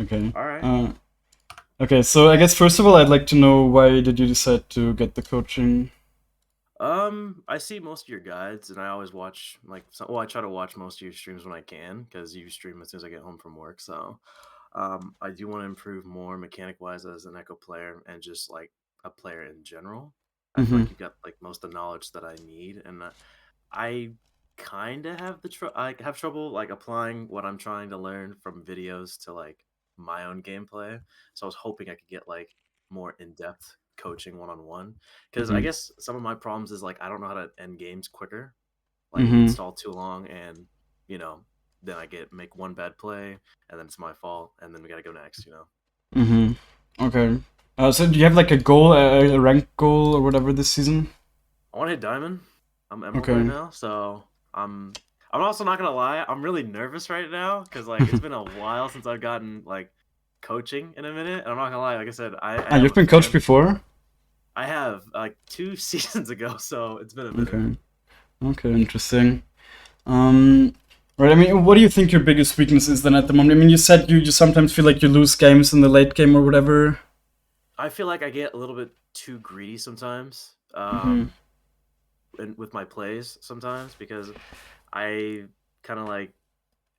Okay. All right. Okay, so I guess first of all, I'd like to know, why did you decide to get the coaching? I see most of your guides, and I always watch I try to watch most of your streams when I can because you stream as soon as I get home from work. So, I do want to improve more mechanic wise as an Echo player and just like a player in general. I feel Mm-hmm. like you got like most of the knowledge that I need, and I kind of have I have trouble like applying what I'm trying to learn from videos to like my own gameplay. So I was hoping I could get like more in-depth coaching one-on-one because I Mm-hmm. guess some of my problems is like I don't know how to end games quicker. Like it can Mm-hmm. stall too long, and you know, then I make one bad play, and then it's my fault, and then we gotta go next. You know. Mm-hmm. Okay. So do you have like a goal, a rank goal or whatever this season? I want to hit diamond. I'm emerald right Okay. now, so I'm also not gonna lie. I'm really nervous right now because like it's been a while since I've gotten like coaching in a minute, and I'm not gonna lie. Like I said, I Ah, am you've a been coached fan. before? I have like 2 seasons ago, so it's been a minute. Okay. Okay, interesting. Um, right, I mean, what do you think your biggest weakness is then at the moment? I mean, you said you sometimes feel like you lose games in the late game or whatever. I feel like I get a little bit too greedy sometimes. Mm-hmm. And with my plays sometimes because I kind of like,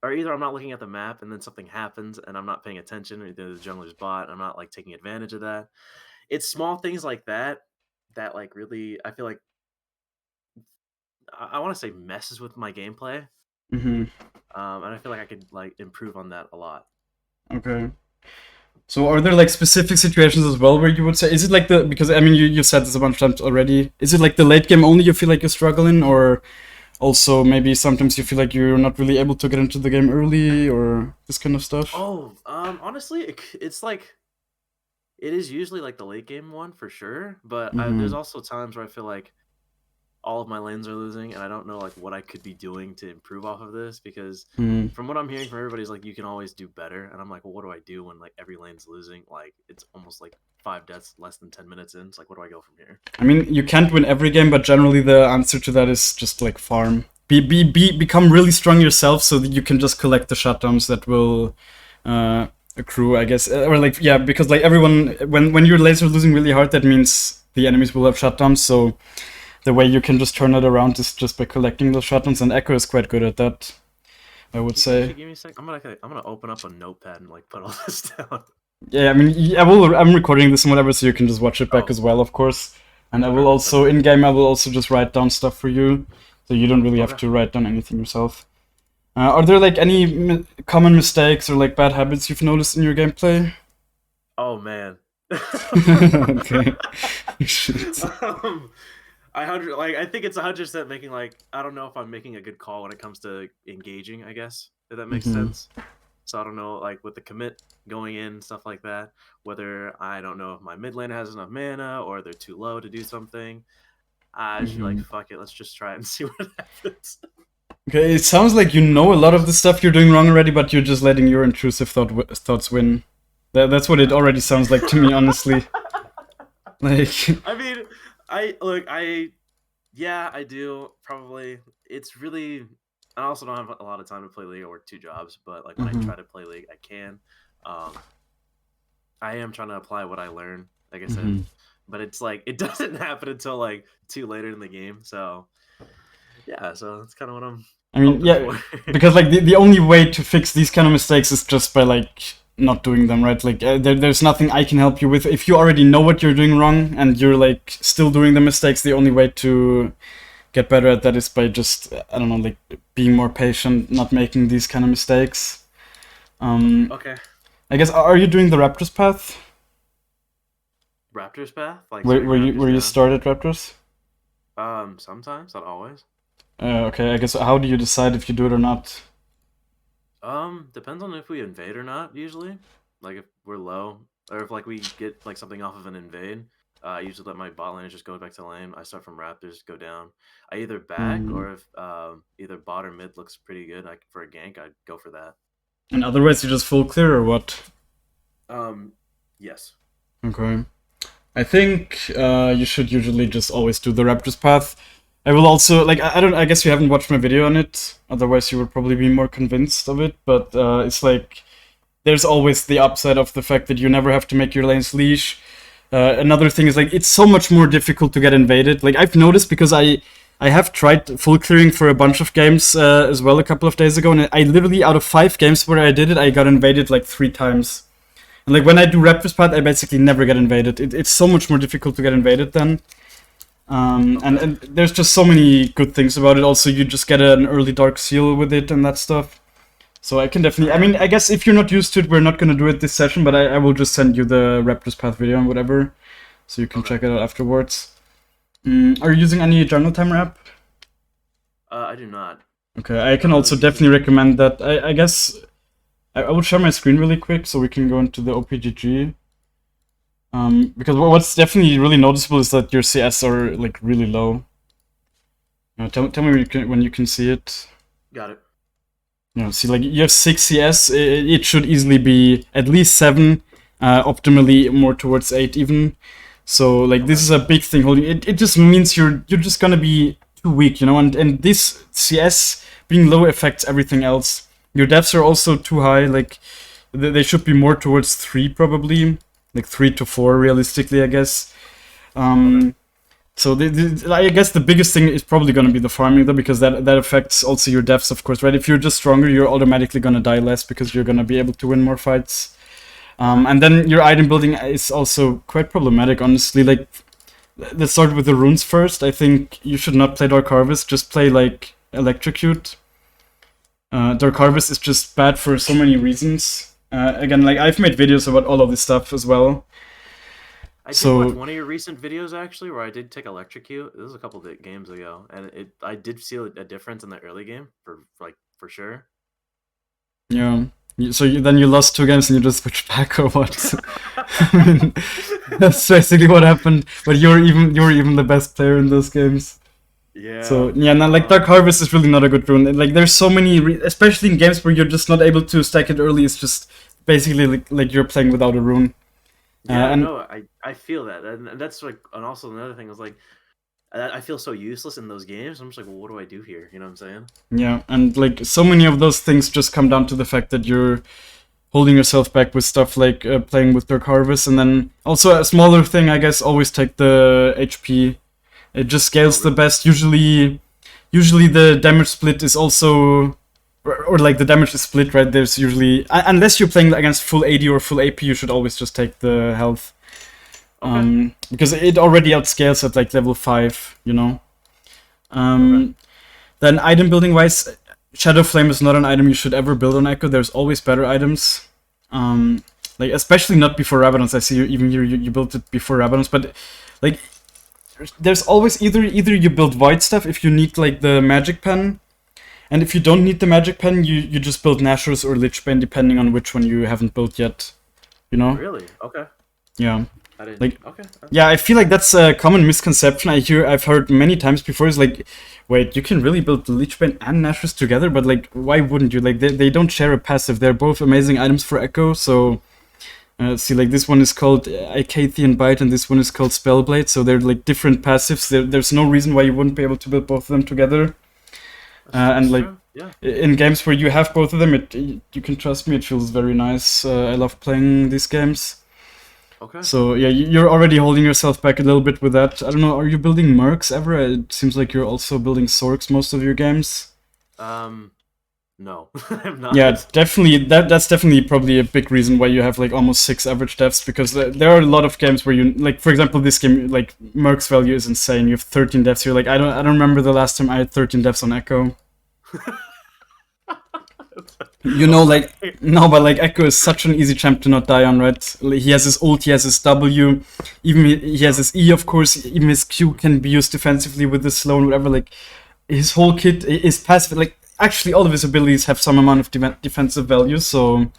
or either I'm not looking at the map and then something happens and I'm not paying attention, or either the jungler's bot, and I'm not like taking advantage of that. It's small things like that that like really I feel like I want to say messes with my gameplay. Mm-hmm. And I feel like I could like improve on that a lot. Okay. So are there like specific situations as well where you would say, is it like the, because I mean, you said this a bunch of times already, is it like the late game only you feel like you're struggling, or also maybe sometimes you feel like you're not really able to get into the game early or this kind of stuff? Oh, honestly, it's like it is usually like the late game one for sure, but there's Mm-hmm. also times where I feel like all of my lanes are losing, and I don't know like what I could be doing to improve off of this because Mm-hmm. from what I'm hearing from everybody's like you can always do better, and I'm like, well, what do I do when like every lane's losing? Like it's almost like 5 deaths less than 10 minutes in. It's like, where do I go from here? I mean, you can't win every game, but generally the answer to that is just like farm. Become really strong yourself so that you can just collect the shutdowns that will accrue, I guess. Or like, yeah, because like everyone, when your lanes are losing really hard, that means the enemies will have shutdowns. So the way you can just turn it around is just by collecting those shutdowns, and Echo is quite good at that, I would You say. should give me a sec. I'm gonna open up a notepad and like put all this down. Yeah, I mean, I'm recording this and whatever, so you can just watch it back Oh, as well, of course. And I will perfect, also, perfect. in game, I will also just write down stuff for you, so you don't really have Okay. to write down anything yourself. Are there like any common mistakes or like bad habits you've noticed in your gameplay? Oh man. Okay. Shit. um, I think it's 100% making like I don't know if I'm making a good call when it comes to engaging. I guess if that makes Hmm. sense. So I don't know like with the commit going in stuff like that. Whether I don't know if my mid laner has enough mana or they're too low to do something. I just feel like Hmm. fuck it. Let's just try it and see what happens. Okay, it sounds like you know a lot of the stuff you're doing wrong already, but you're just letting your intrusive thoughts win. That's what it already sounds like to me, honestly. Like, I mean, I look, I yeah, I do probably. It's really. I also don't have a lot of time to play League. I work 2 jobs, but like when I hmm. try to play League, I can. Um, I am trying to apply what I learn, like I said, Hmm. but it's like it doesn't happen until like too later in the game. So yeah, so that's kind of what I'm I mean, hoping yeah, for. because like the only way to fix these kind of mistakes is just by like not doing them, right? Like there's nothing I can help you with. If you already know what you're doing wrong and you're like still doing the mistakes, the only way to get better at that is by just, I don't know, like being more patient, not making these kind of mistakes. Um, Okay, I guess, are you doing the Raptors path? Raptors path, like Where, sitting where you Raptors where you down. started Raptors? Sometimes, not always. Okay, I guess, how do you decide if you do it or not? Depends on if we invade or not, usually. Like if we're low, or if like we get like something off of an invade, I usually let my bot lane just go back to lane. I start from Raptors, go down. I either back Hmm. or if either bot or mid looks pretty good, like for a gank, I'd go for that. And otherwise you just full clear or what? Um, yes. Okay. I think you should usually just always do the Raptors path. I will also like, I don't, I guess you haven't watched my video on it. Otherwise, you would probably be more convinced of it. But it's like, there's always the upside of the fact that you never have to make your lanes leash. Another thing is like it's so much more difficult to get invaded. Like I've noticed because I have tried full clearing for a bunch of games as well a couple of days ago, and I literally out of 5 games where I did it, I got invaded like 3 times. And like when I do Raptor's Path, I basically never get invaded. It's so much more difficult to get invaded then. And there's just so many good things about it. Also, you just get an early Dark Seal with it and that stuff. So I can definitely, I mean, I guess if you're not used to it, we're not going to do it this session, but I will just send you the Raptor's Path video and whatever, so you can check it out afterwards. Are you using any Jungle Timer app? I do not. Okay, I can also definitely recommend that. I guess I will share my screen really quick so we can go into the OPGG. Because what's definitely really noticeable is that your CS are like really low. Tell me when you can see it. Got it. See, like you have 6 CS. It should easily be at least 7. Optimally more towards 8 even. So like this is a big thing holding. It just means you're just gonna be too weak, and this CS being low affects everything else. Your deaths are also too high. Like they should be more towards 3 probably. Like 3 to 4 realistically, I guess. So I guess the biggest thing is probably going to be the farming though, because that affects also your deaths, of course, right? If you're just stronger, you're automatically going to die less because you're going to be able to win more fights. And then your item building is also quite problematic, honestly. Like, let's start with the runes first. I think you should not play Dark Harvest, just play like Electrocute. Dark Harvest is just bad for so many reasons. Again, like I've made videos about all of this stuff as well. I did watch one of your recent videos actually, where I did take Electrocute. This was a couple of games ago, and I did see a difference in the early game for sure. Yeah. So then you lost 2 games and you just switched back, or what? I mean, that's basically what happened. But you were even the best player in those games. Yeah. So yeah, now like Dark Harvest is really not a good rune. Like there's so many, especially in games where you're just not able to stack it early. It's just basically like you're playing without a rune. Yeah, no, I feel that, and that's like, and also another thing is like, I feel so useless in those games. I'm just like, well, what do I do here? You know what I'm saying? Yeah, and like so many of those things just come down to the fact that you're holding yourself back with stuff like playing with Dark Harvest, and then also a smaller thing, I guess, always take the HP. It just scales the best. Usually the damage split is also, or like the damage is split, right? There's usually, unless you're playing against full AD or full AP, you should always just take the health. Okay. Because it already outscales at like level 5, Then item building wise, Shadow Flame is not an item you should ever build on Ekko. There's always better items. Like especially not before Rabadons. I see you built it before Rabadons, but like there's always either you build void stuff if you need like the magic pen, and if you don't need the magic pen, you just build Nashor's or Lichbane depending on which one you haven't built yet. Really? Okay. Yeah. Okay. Yeah, I feel like that's a common misconception I've heard many times before. Is like, wait, you can really build the Lichbane and Nashor's together, but like, why wouldn't you? Like, they don't share a passive. They're both amazing items for Ekko. So, see, like this one is called Icathian Bite, and this one is called Spellblade. So they're like different passives. There's no reason why you wouldn't be able to build both of them together. And like, in games where you have both of them, you can trust me, it feels very nice. I love playing these games. Okay. So yeah, you're already holding yourself back a little bit with that. I don't know, are you building Mercs ever? It seems like you're also building Sorks most of your games. No, I'm not. Yeah, definitely. That's definitely probably a big reason why you have like almost 6 average deaths, because there are a lot of games where you like, for example, this game, like Merc's value is insane. You have 13 deaths. You're like, I don't remember the last time I had 13 deaths on Ekko. Like, no, but like Ekko is such an easy champ to not die on, right? Like, he has his ult, he has his W, even he has his E, of course, even his Q can be used defensively with the slow and whatever. Like, his whole kit is passive. Like, actually, all of his abilities have some amount of defensive value, so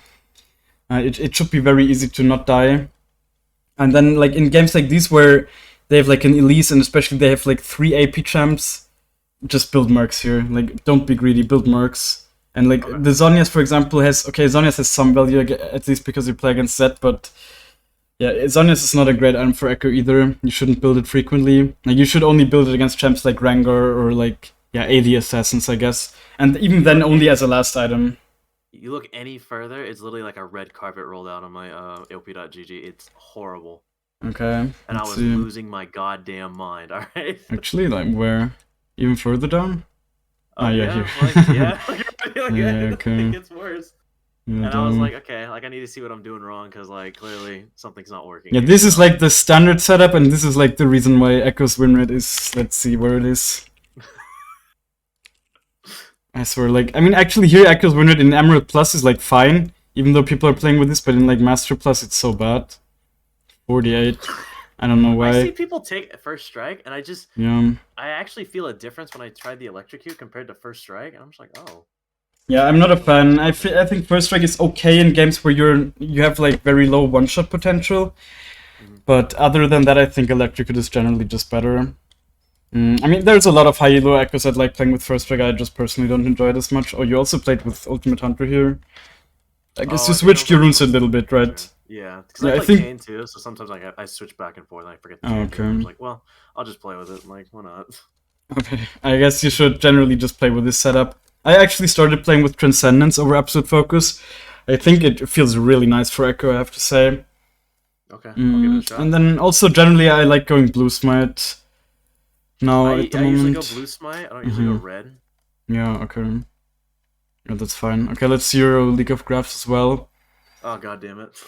it should be very easy to not die. And then, like, in games like these where they have like an Elise, and especially they have like 3 AP champs, just build Mercs here. Like, don't be greedy, build Mercs. And like the Zhonya's, for example, Zhonya's has some value, at least because you play against Zed, but yeah, Zhonya's is not a great item for Ekko either. You shouldn't build it frequently. Like, you should only build it against champs like Rengar or like, AD Assassins, I guess. And even then only as a last item. You look any further, it's literally like a red carpet rolled out on my op.gg. It's horrible. Okay, And I let's was see. losing my goddamn mind, alright? Actually, like where? Even further down? Ah, yeah, Yeah, here. like, yeah, Yeah, okay. it gets worse. Yeah, And I was down. like, okay, like I need to see what I'm doing wrong because like clearly something's not working Yeah, here. this is like the standard setup, and this is like the reason why Ekko's win rate is. Let's see where it is. I swear, like, I mean, actually, here Ekko's win rate in Emerald Plus is like fine, even though people are playing with this, but in like Master Plus, it's so bad. 48. I don't know I see why. people take first strike, and Yeah. I actually feel a difference when I tried the electrocute compared to first strike, and I'm just like, oh. Yeah, I'm not a fan. I think First Strike is okay in games where you have like very low one-shot potential, but other than that, I think Electrocute is generally just better. I mean, there's a lot of high elo echoes that like playing with First Strike. I just personally don't enjoy it as much. Oh, you also played with Ultimate Hunter here. I guess you I think I switched was your like runes a little bit, right? Yeah, because Yeah, I I play think. Kane too, so sometimes like I switch back and forth, and I forget the Oh, changes. And I'm okay. just like, well, I'll just play with it. Like, why not? Okay, I guess you should generally just play with this setup. I actually started playing with Transcendence over Absolute Focus. I think it feels really nice for Ekko, I have to say. Okay, I'll give it a shot. And then also generally I like going Blue Smite now at the I usually go moment. Blue Smite. I don't usually go Red. Yeah, okay. Yeah, that's fine. Okay, let's see your League of Graphs as well. Oh, god damn it.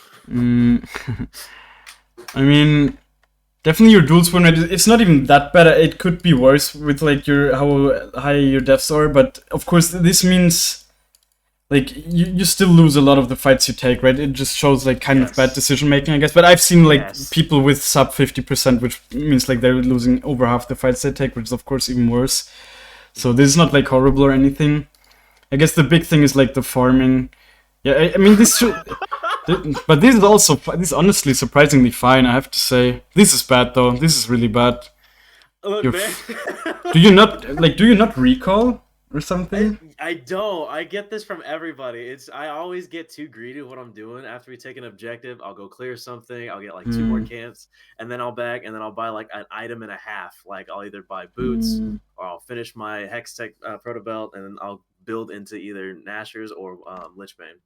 I mean, definitely your dual win rate, it's not even that bad. It could be worse with like your how high your deaths are, but of course this means like you still lose a lot of the fights you take, right? It just shows like kind of bad decision making, I guess. But I've seen like people with sub 50%, which means like they're losing over half the fights they take, which is of course even worse. So this is not like horrible or anything. I guess the big thing is like the farming. Yeah, I mean this should, but this is also this is honestly surprisingly fine. I have to say this is bad though. This is really bad. Look, man. Do you not recall or something? I don't. I get this from everybody. I always get too greedy with what I'm doing. After we take an objective, I'll go clear something. I'll get like 2 more camps, and then I'll back, and then I'll buy like an item and a half. Like I'll either buy boots or I'll finish my Hex Tech Proto Belt, and then I'll build into either Nashers or Lichbane.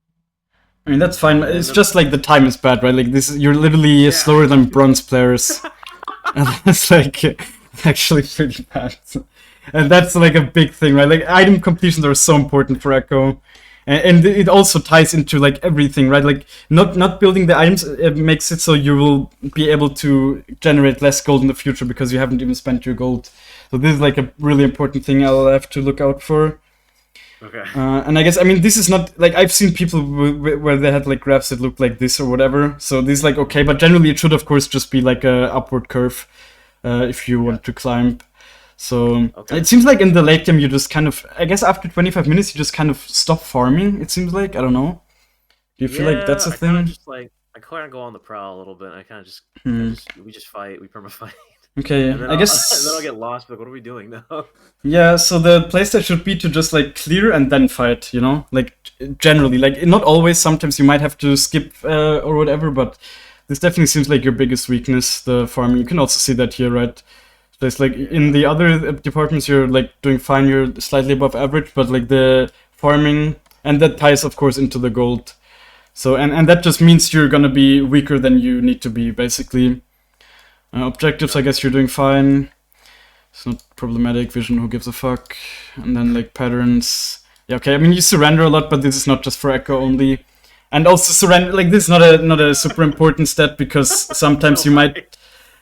I mean that's fine. It's just like the time is bad, right? Like you're literally slower than bronze players, and that's like actually pretty bad. And that's like a big thing, right? Like item completions are so important for Ekko, and it also ties into like everything, right? Like not building the items it makes it so you will be able to generate less gold in the future because you haven't even spent your gold. So this is like a really important thing I'll have to look out for. Okay. And I guess, I mean, this is not, like, I've seen people where they had, like, graphs that looked like this or whatever, so this is, like, okay, but generally it should, of course, just be, like, a upward curve if you want to climb. So, it seems like in the late game you just kind of, I guess after 25 minutes you just kind of stop farming, it seems like, I don't know. Do you feel like that's a thing? I kind of go on the prowl a little bit, and I kind of just, we just fight, we perma-fight. Okay, I guess. And then I'll get lost. But what are we doing now? Yeah, so the playstyle should be to just like clear and then fight. You know, like generally, like not always. Sometimes you might have to skip or whatever. But this definitely seems like your biggest weakness, the farming. You can also see that here, right? There's like in the other departments you're like doing fine. You're slightly above average, but like the farming and that ties of course into the gold. So and that just means you're gonna be weaker than you need to be basically. Objectives, I guess you're doing fine. It's not problematic. Vision, who gives a fuck? And then like patterns. Yeah, okay. I mean, you surrender a lot, but this is not just for Ekko only. And also surrender, like this is not a super important stat because sometimes you might.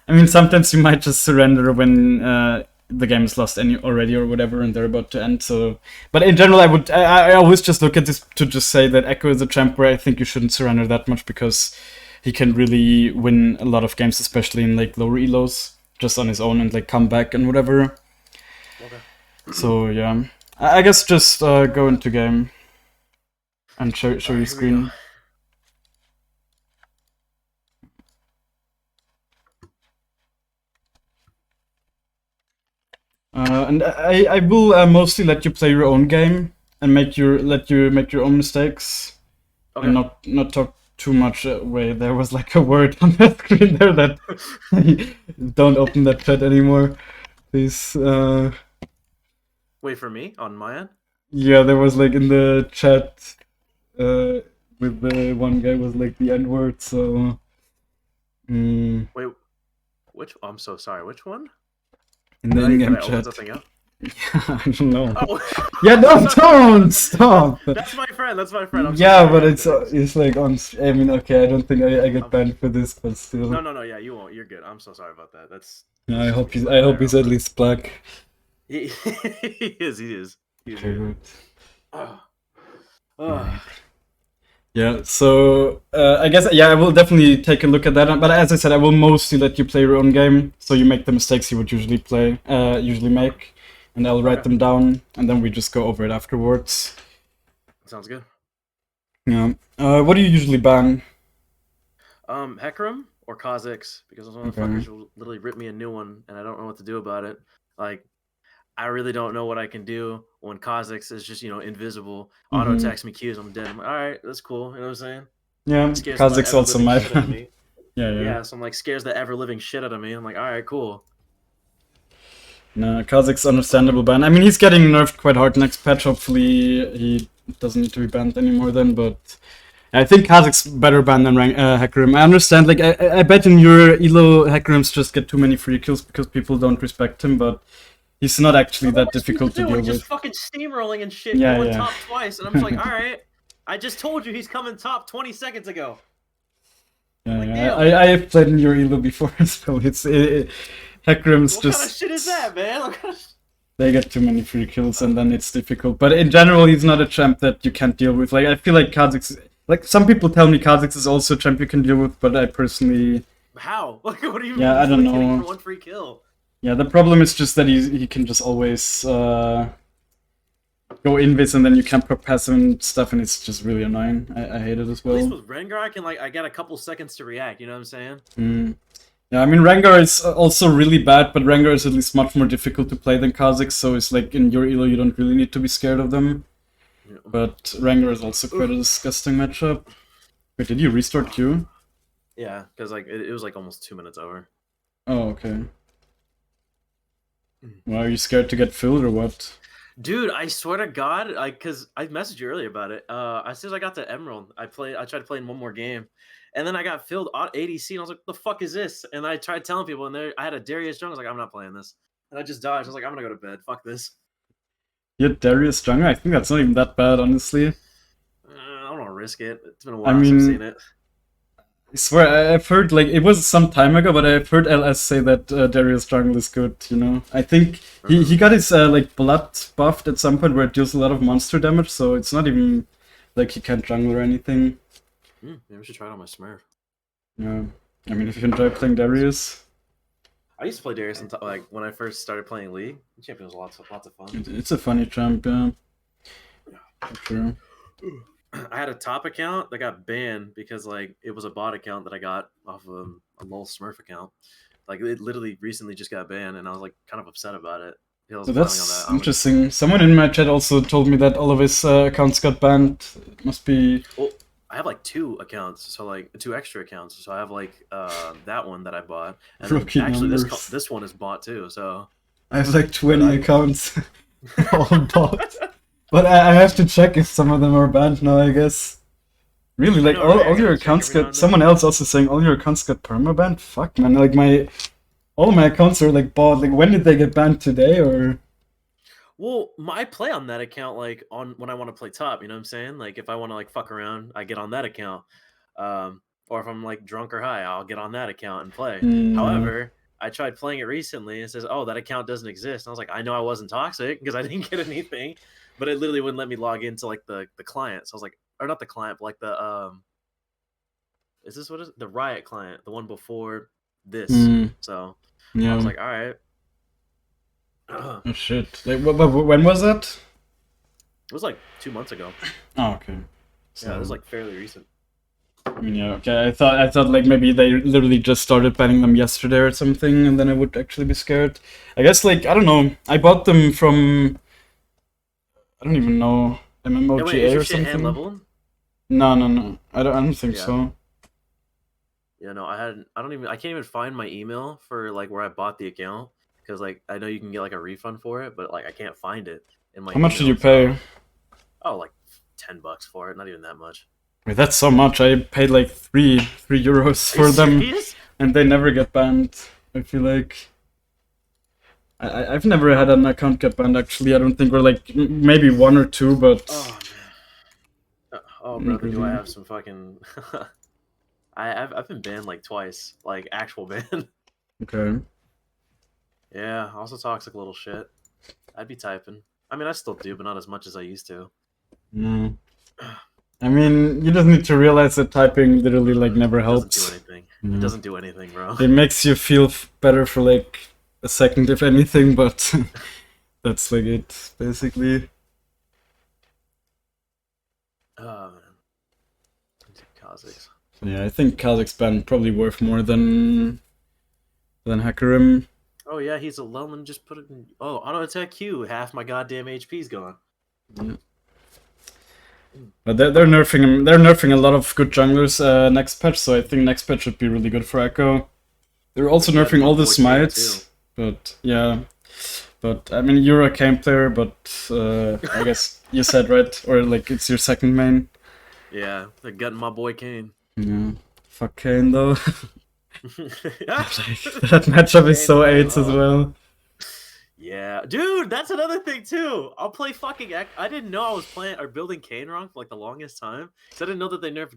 I mean, sometimes you might just surrender when the game is lost already or whatever, and they're about to end. So, but in general, I always just look at this to just say that Ekko is a champ where I think you shouldn't surrender that much because he can really win a lot of games, especially in like lower elos, just on his own and like come back and whatever. Okay. So yeah, I guess just go into game and show your screen. And I will mostly let you play your own game and let you make your own mistakes, and not talk too much away. There was like a word on that screen there that don't open that chat anymore, please. Wait for me on my end. Yeah, there was like in the chat. with the one guy was like the N word. So Wait, which? I'm so sorry. Which one? in the Did I in-game open chat. something up? Yeah, I don't know. Oh, Yeah, no, I'm sorry. don't stop. That's my friend. That's my friend. I'm so Yeah, sorry. but Guys. it's like on. I mean, okay, I don't think I get I'm- banned for this, but no, still. no, no. Yeah, you won't. You're good. I'm so sorry about that. Yeah, He's I just hope being he's so I hope he's IRL, at but least black. he, he is. He is. He's Okay, good. good. Oh, Alright. oh. Yeah, so I guess yeah, I will definitely take a look at that. But as I said, I will mostly let you play your own game, so you make the mistakes you would usually make, and I'll write Okay. them down, and then we just go over it afterwards. Sounds good. Yeah. What do you usually ban? Hecarim or Kha'Zix, because those Okay. motherfuckers will literally rip me a new one, and I don't know what to do about it. Like, I really don't know what I can do when Kha'Zix is just, invisible. Auto text me Qs, I'm dead. I'm like, all right, that's cool. You know what I'm saying? Yeah, Scares the Kha'Zix ever also living my shit out of ban. me. Yeah, yeah. Yeah, so I'm like, scares the ever living shit out of me. I'm like, all right, cool. No, Kha'Zix understandable ban. I mean, he's getting nerfed quite hard next patch. Hopefully, he doesn't need to be banned anymore then. But I think Kha'Zix better ban than Hecarim. I understand. Like, I bet in your elo, Hecarims just get too many free kills because people don't respect him. But he's not actually What am that I supposed difficult to do deal when he's just with. fucking steamrolling and shit, Yeah, going yeah. top twice, and I'm just like, all right, I just told you he's coming top 20 seconds ago. Yeah, Like, yeah. damn. I have played in your elo before, so Hecarim's What just kind of shit is that, man? What kind of... they get too many free kills and then it's difficult. But in general, he's not a champ that you can't deal with. Like I feel like Kha'Zix, like some people tell me Kha'Zix is also a champ you can deal with, but I personally, How? Like, what do you yeah, mean? I He's don't only hitting know. for one free kill. Yeah, the problem is just that he can just always go invis and then you can't proc passive and stuff, and it's just really annoying. I hate it as At least well. with Rengar, I got a couple seconds to react. You know what I'm saying? Mm. Yeah, I mean Rengar is also really bad, but Rengar is at least much more difficult to play than Kha'Zix, so it's like in your elo you don't really need to be scared of them. Yeah. But Rengar is also quite a disgusting matchup. Wait, did you restart Q? Yeah, because like it was like almost 2 minutes over. Oh, okay. Well, are you scared to get filled or what? Dude, I swear to God, cause I messaged you earlier about it. As soon as I got to Emerald, I tried to play in one more game, and then I got filled ADC, and I was like, "The fuck is this?" And I tried telling people, and I had a Darius Jungle. I was like, "I'm not playing this," and I just dodged. I was like, "I'm gonna go to bed. Fuck this." You had Darius Jungle? I think that's not even that bad, honestly. I don't want to risk it. It's been a I while since I've mean, seen it. I swear, I've heard, like, it was some time ago, but I've heard LS say that Darius Jungle is good, you know? I think he got his, like, blood buffed at some point where it deals a lot of monster damage, so it's not even like he can't jungle or anything. Maybe we should try it on my Smurf. Yeah. I mean, if you enjoy playing Darius, I used to play Darius until, like when I first started playing League. The champion was lots of fun. it's a funny champ, yeah. For sure. I had a top account that got banned because like it was a bot account that I got off of a lol Smurf account. Like it literally recently just got banned, and I was like kind of upset about it. I was So planning that's on that. interesting. Someone in my chat also told me that all of his accounts got banned. It must be. Well, I have like 2 accounts, so like 2 extra accounts. So I have like that one that I bought, and then Rookie actually numbers. this one is bought too. So I have like 20 accounts, all bought. But I have to check if some of them are banned now, I guess. Really, like know, right? I all your gotta check accounts every now get. and then. Someone else also saying all your accounts got permabanned. Fuck, man! Like all my accounts are like bought. Like when did they get banned today or? Well, I play on that account like on when I want to play top. You know what I'm saying? Like if I want to like fuck around, I get on that account. Or if I'm like drunk or high, I'll get on that account and play. However, I tried playing it recently and it says, "Oh, that account doesn't exist." And I was like, "I know I wasn't toxic because I didn't get anything," but it literally wouldn't let me log into like the client. So I was like, or not the client, but like the is this what is it? The Riot client, the one before this. So Yeah. I was like, all right. Oh shit! Like, when was that? It was like 2 months ago. Oh, okay. So, Yeah, it was like fairly recent. I mean, yeah, okay. I thought like maybe they literally just started banning them yesterday or something, and then I would actually be scared. I guess like I don't know. I bought them from I don't even know Hey, wait, is MMOGA your or shit hand something. leveled? No. I don't think Yeah. so. Yeah, no, I can't even find my email for like where I bought the account because like I know you can get like a refund for it, but like I can't find it in my How much did email, you pay? so- Oh, like $10 for it, not even that much. Wait, that's so much. I paid like €3 Are you for them, serious? and they never get banned. I feel like I've never had an account get banned. Actually, I don't think, or like maybe one or two, but Oh man. Oh not brother, do I really. have some fucking? I've been banned like twice, like actual ban. Okay. Yeah, also toxic little shit. I'd be typing. I mean, I still do, but not as much as I used to. No. I mean, you just need to realize that typing literally like never It doesn't do helps. anything. Yeah. It doesn't do anything, bro. It makes you feel better for like a second, if anything, but that's like it, basically. Oh man. Kazakhs. Yeah, I think Kazakhstan probably worth more than Hackerim. Oh yeah, he's a let me just put it in. Oh, auto attack Q. Half my goddamn HP's gone. Yeah. But they're nerfing him. They're nerfing a lot of good junglers next patch, so I think next patch should be really good for Ekko. They're also nerfing all the smites, but yeah. But I mean, you're a Kane player, but I guess you said right, or like it's your second main. Yeah, they're gutting my boy Kane. Yeah, fuck Kane though. That matchup is so AIDS as well. Yeah, dude, that's another thing too. I'll play fucking. I didn't know I was playing or building Kane wrong for like the longest time because I didn't know that they nerfed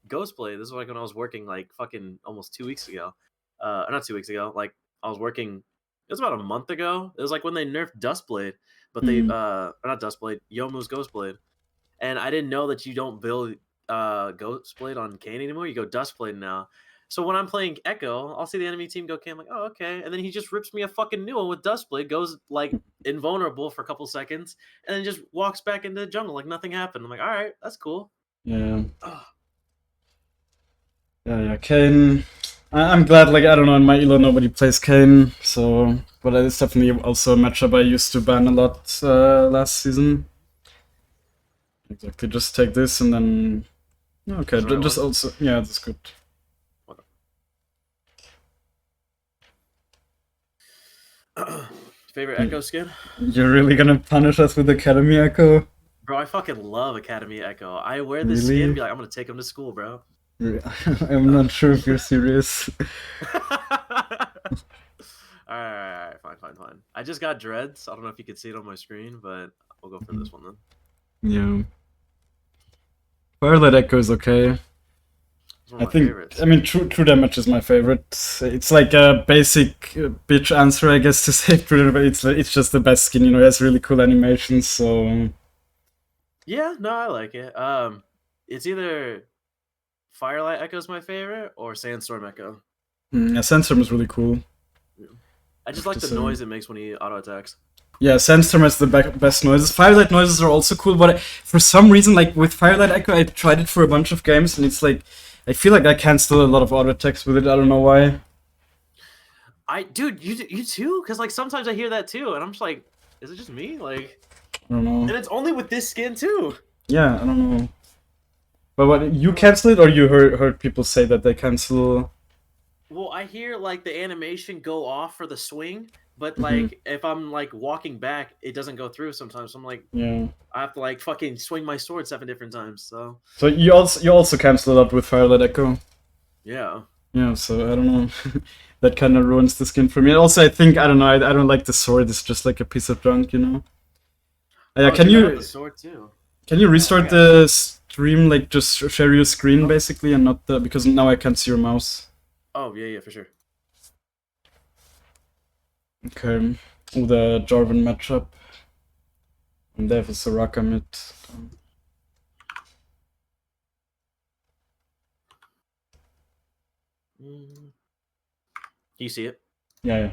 Ghostblade. This was like when I was working like fucking almost 2 weeks ago. Not 2 weeks ago. Like I was working. It was about a month ago. It was like when they nerfed Dustblade, but they or not Dustblade, Yomu's Ghostblade, and I didn't know that you don't build Ghostblade on Kane anymore. You go Dustblade now. So when I'm playing Ekko, I'll see the enemy team go Kane. I'm like, oh, okay. And then he just rips me a fucking new one with Dustblade, goes like invulnerable for a couple seconds, and then just walks back into the jungle like nothing happened. I'm like, all right, that's cool. Yeah. Yeah, Kane. I'm glad, like, I don't know, in my elo nobody plays Kane, so. But it's definitely also a matchup I used to ban a lot last season. Exactly, just take this and then. Okay, just also. Yeah, that's good. Favorite Ekko skin? You're really gonna punish us with Academy Ekko? Bro, I fucking love Academy Ekko. I wear this skin and be like, I'm gonna take him to school, bro. I'm not sure if you're serious. Alright, fine. I just got dreads. I don't know if you can see it on my screen, but we'll go for this one then. Yeah. Firelight Ekko is okay. I think favorites. I mean true damage is my favorite. It's like a basic bitch answer, I guess, to say true damage, but it's just the best skin, you know. It has really cool animations, so yeah, no, I like it. It's either Firelight Ekko's my favorite or Sandstorm Ekko. Yeah, Sandstorm is really cool. Yeah. I just like the noise it makes when he auto attacks. Yeah, Sandstorm has the best noises. Firelight noises are also cool, but for some reason, like with Firelight Ekko, I tried it for a bunch of games, and it's like I feel like I cancel a lot of auto attacks with it. I don't know why. Dude, you too? Because like sometimes I hear that too, and I'm just like, is it just me? Like, I don't know. And it's only with this skin too. Yeah, I don't know. But what, you cancel it, or you heard people say that they cancel? Well, I hear like the animation go off for the swing, but like if I'm like walking back, it doesn't go through sometimes. So I'm like, yeah, I have to like fucking swing my sword 7 different times. So you also cancel a lot with Firelight Ekko. Yeah. Yeah, so I don't know. That kind of ruins the skin for me. Also, I think I don't know. I don't like the sword. It's just like a piece of junk, you know. Yeah, can you? The sword too. Can you restart the stream? Like just share your screen basically, and not the because now I can't see your mouse. Oh yeah, for sure. Okay. Oh, the Jarvan matchup. And they have a Soraka mid. Do you see it? Yeah.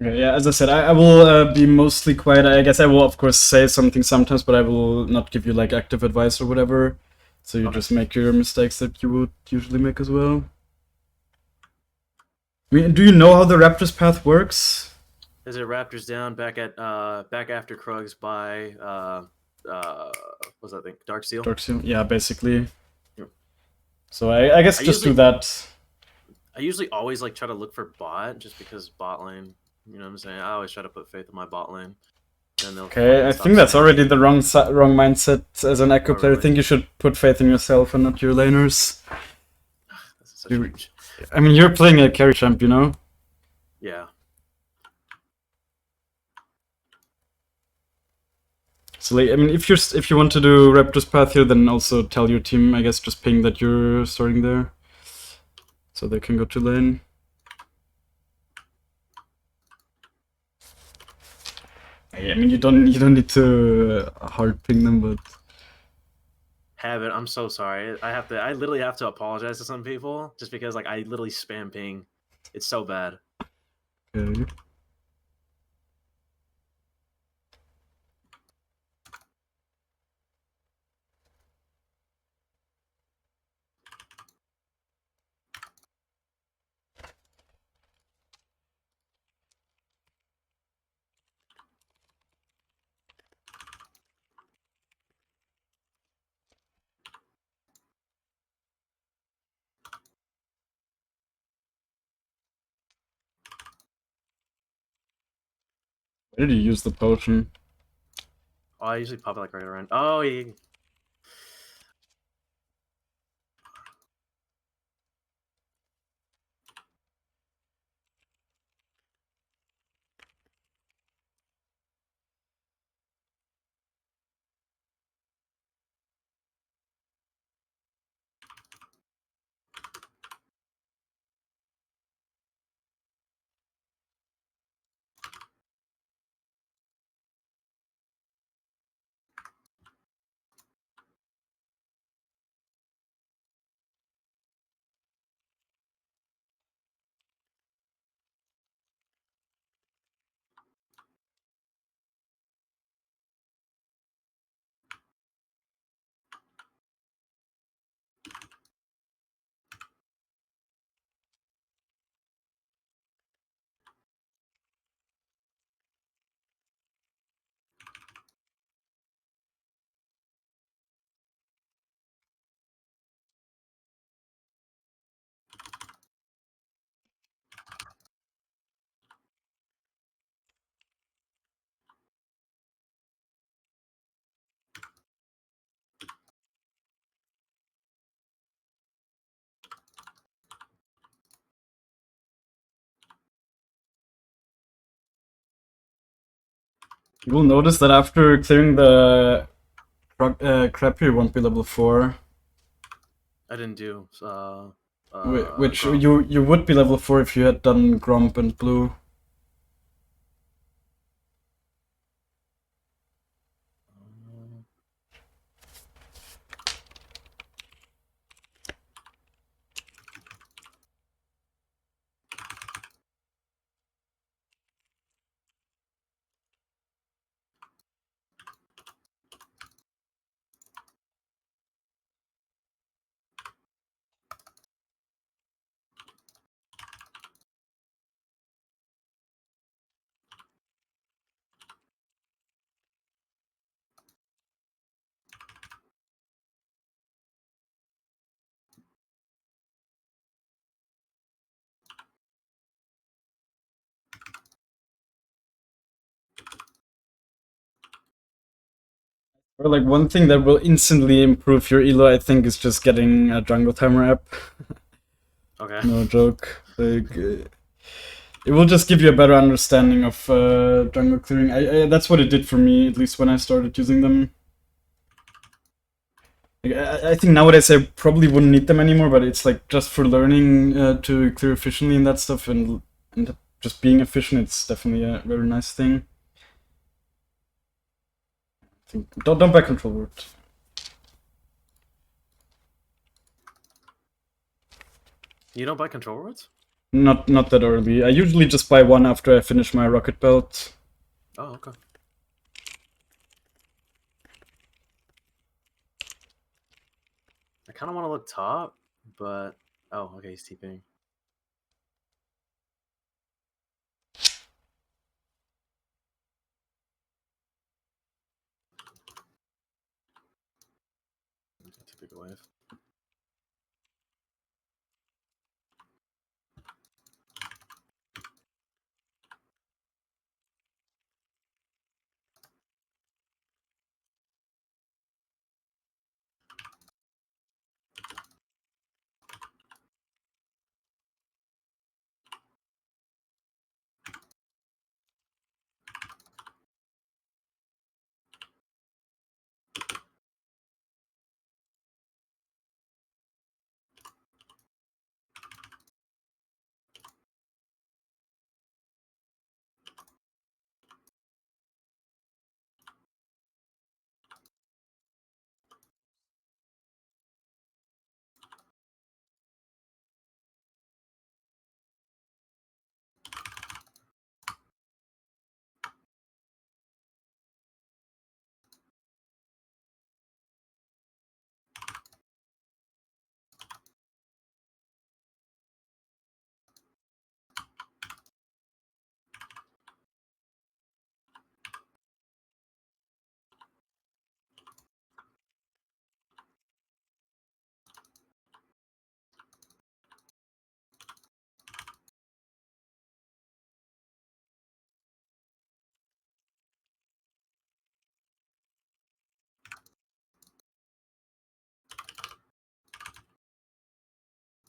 Yeah, as I said, I will be mostly quiet. I guess I will, of course, say something sometimes, but I will not give you like active advice or whatever. So you just make your mistakes that you would usually make as well. I mean, do you know how the Raptors path works? Is it Raptors down back after Krugs by what's that thing? Darksteel? Darksteel, yeah, basically. So I guess I just do usually that. I usually always like try to look for bot just because bot lane. You know what I'm saying? I always try to put faith in my bot lane. Then they'll Okay, fucking I stop think that's already spamming. the wrong mindset as an Oh Ekko player. I really? think you should put faith in yourself and not your laners. This is such a You, I mean, you're playing a carry champ, you know? yeah. So like, I mean, if you want to do Raptor's path here, then also tell your team, I guess, just ping that you're starting there, so they can go to lane. I mean, you don't need to hard ping them, but Habit. I'm so sorry. I literally have to apologize to some people just because like I literally spam ping. It's so bad. okay. Why did you use the potion? Oh, I usually pop it like right around. Oh, yeah. You will notice that after clearing the crap, you won't be level 4. I didn't do Which Grump. you would be level 4 if you had done Grump and Blue. Or like one thing that will instantly improve your elo, I think, is just getting a jungle timer app. Okay. No joke. Like, it will just give you a better understanding of jungle clearing. That's what it did for me, at least when I started using them. Like, I think nowadays I probably wouldn't need them anymore, but it's like just for learning to clear efficiently and that stuff, and just being efficient. It's definitely a very nice thing. I think, don't buy control word. You don't buy control words? Not that early. I usually just buy one after I finish my rocket belt. Oh, okay. I kind of want to look top, but oh, okay, he's TPing. Too big a wave.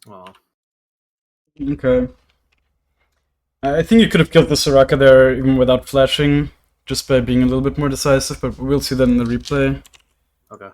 Well, Okay. I think you could have killed the Soraka there even without flashing, just by being a little bit more decisive, but we'll see that in the replay. okay.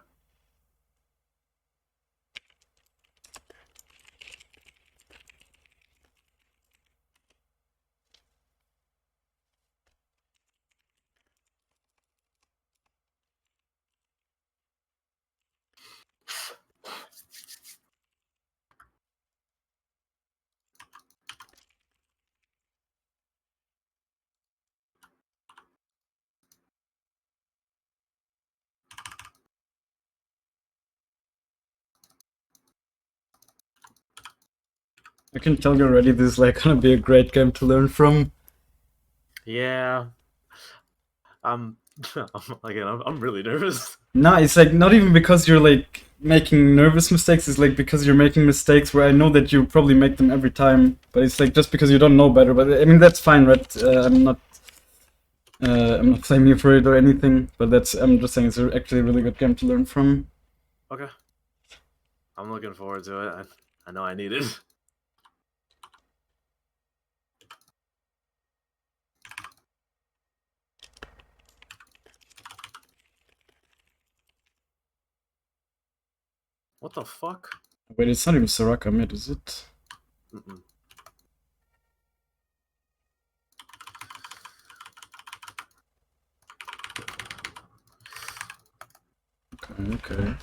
I can tell you already this is like gonna be a great game to learn from. Yeah. I'm again. I'm really nervous. Nah, it's like not even because you're like making nervous mistakes, it's like because you're making mistakes where I know that you probably make them every time, but it's like just because you don't know better. But I mean that's fine, right? I'm not blaming you for it or anything, but I'm just saying it's actually a really good game to learn from. Okay. I'm looking forward to it. I know I need it. What the fuck? Wait, it's not even Soraka mid, is it? Mm-mm. Okay.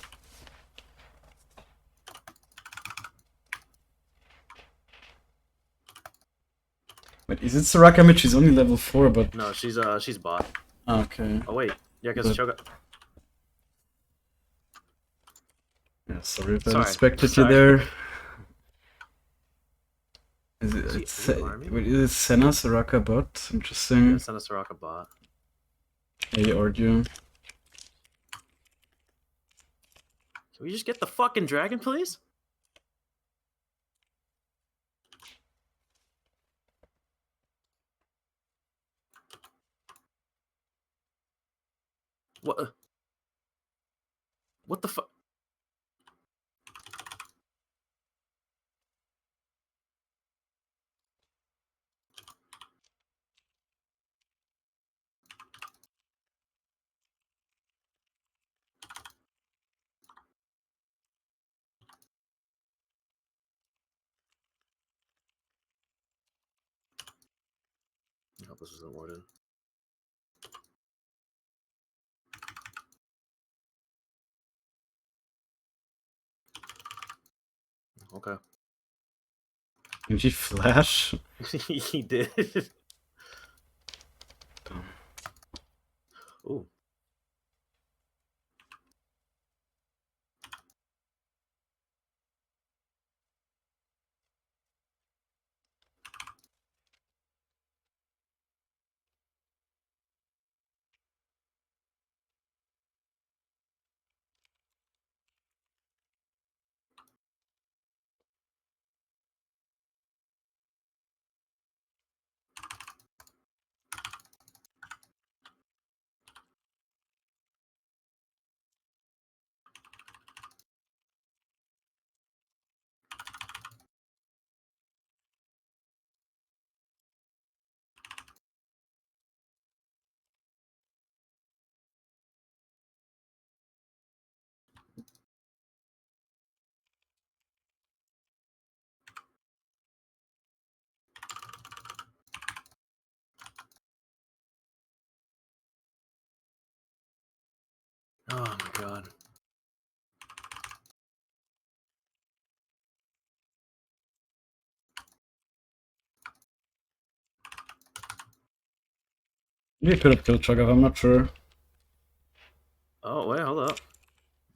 Wait, is it Soraka mid? She's only level 4, but... No, she's bot. Okay. Oh wait, yeah, because But- Choga. Yeah, sorry if I Sorry, distracted you sorry. there. Is it, Is he it's, AOR me? wait, is it Senna Soraka bot? Interesting. Yeah, send us to Rocket bot. Hey, Ordu. Can we just get the fucking dragon, please? What? What the fuck? I hope this isn't worded. Okay. Can she flash? He did. Ooh. Oh my god. Maybe could have killed Cho'Gath, I'm not sure. Oh wait, hold up.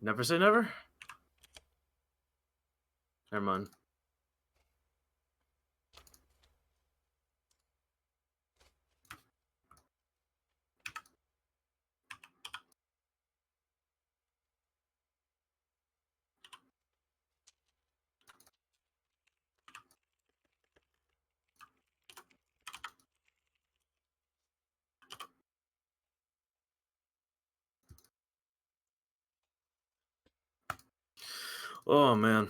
Never say never. Never mind. Oh man.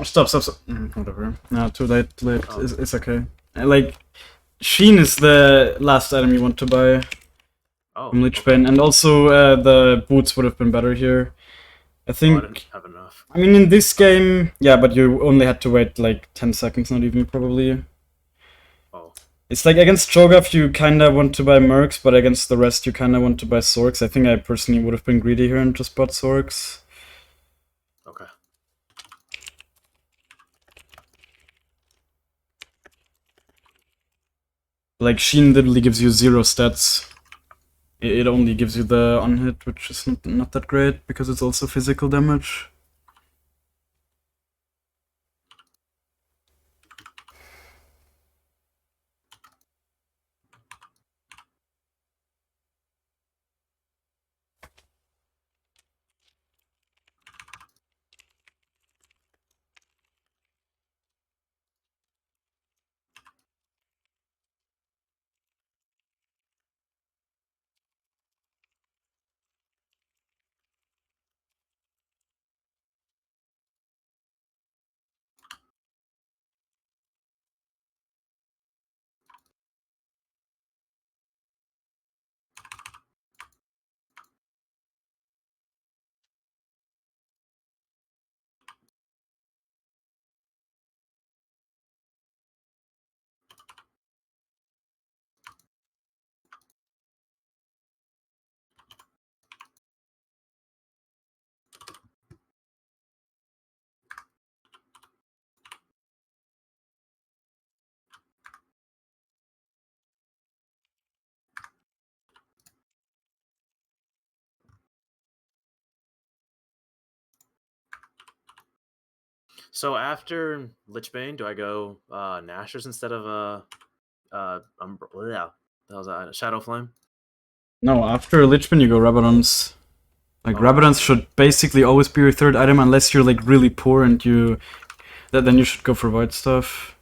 Stop. Whatever. No, too late. Oh. It's okay. Like, Sheen is the last item you want to buy from Lichbane, and also the boots would have been better here. I think. I didn't have enough. I mean, in this game, yeah, but you only had to wait like 10 seconds, not even probably. Oh. It's like against Cho'Gath you kinda want to buy Mercs, but against the rest you kinda want to buy Sorks. I think I personally would have been greedy here and just bought Sorks. Okay. Like, Sheen literally gives you 0 stats. It only gives you the on-hit, which is not that great, because it's also physical damage. So after Lichbane, do I go Nashers instead of yeah, that was a Shadow Flame? No, after Lichbane you go Rabadons. Like, Oh, Rabadons Rabadons. should basically always be your third item, unless you're like really poor and you... Then you should go for Void stuff.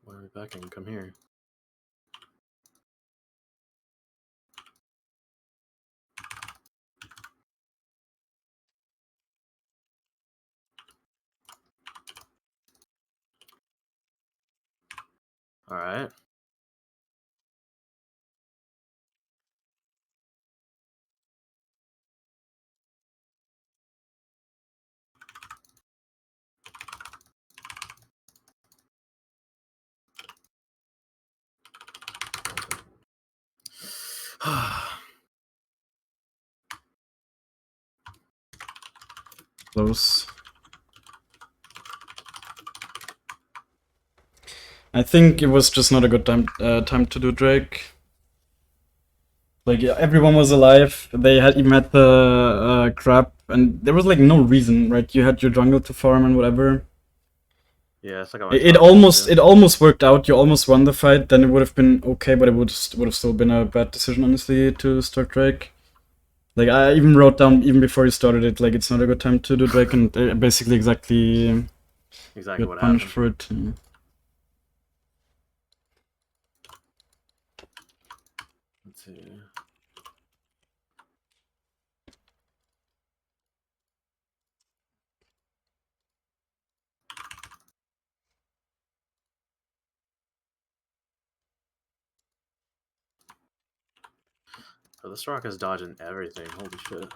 Why are we backing? Come here. All right. Close. I think it was just not a good time to do Drake. Like, yeah, everyone was alive. They had even had the crap, and there was like no reason, right? You had your jungle to farm and whatever. Yeah, it's like It almost worked out. You almost won the fight. Then it would have been okay, but it would have still been a bad decision, honestly, to start Drake. Like, I even wrote down even before you started it, like, it's not a good time to do Drake, and basically exactly exactly got what punished happened. for it. Let's see. Oh, this rock is dodging everything. Holy shit.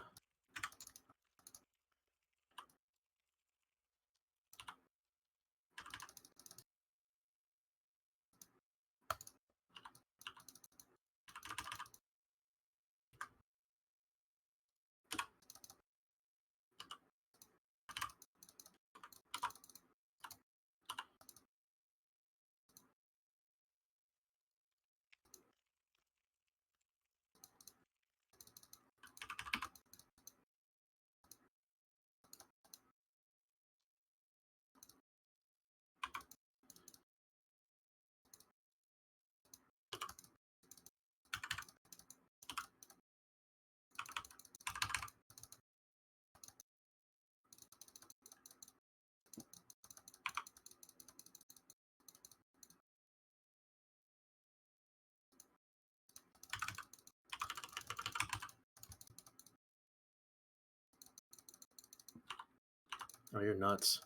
Oh, you're nuts.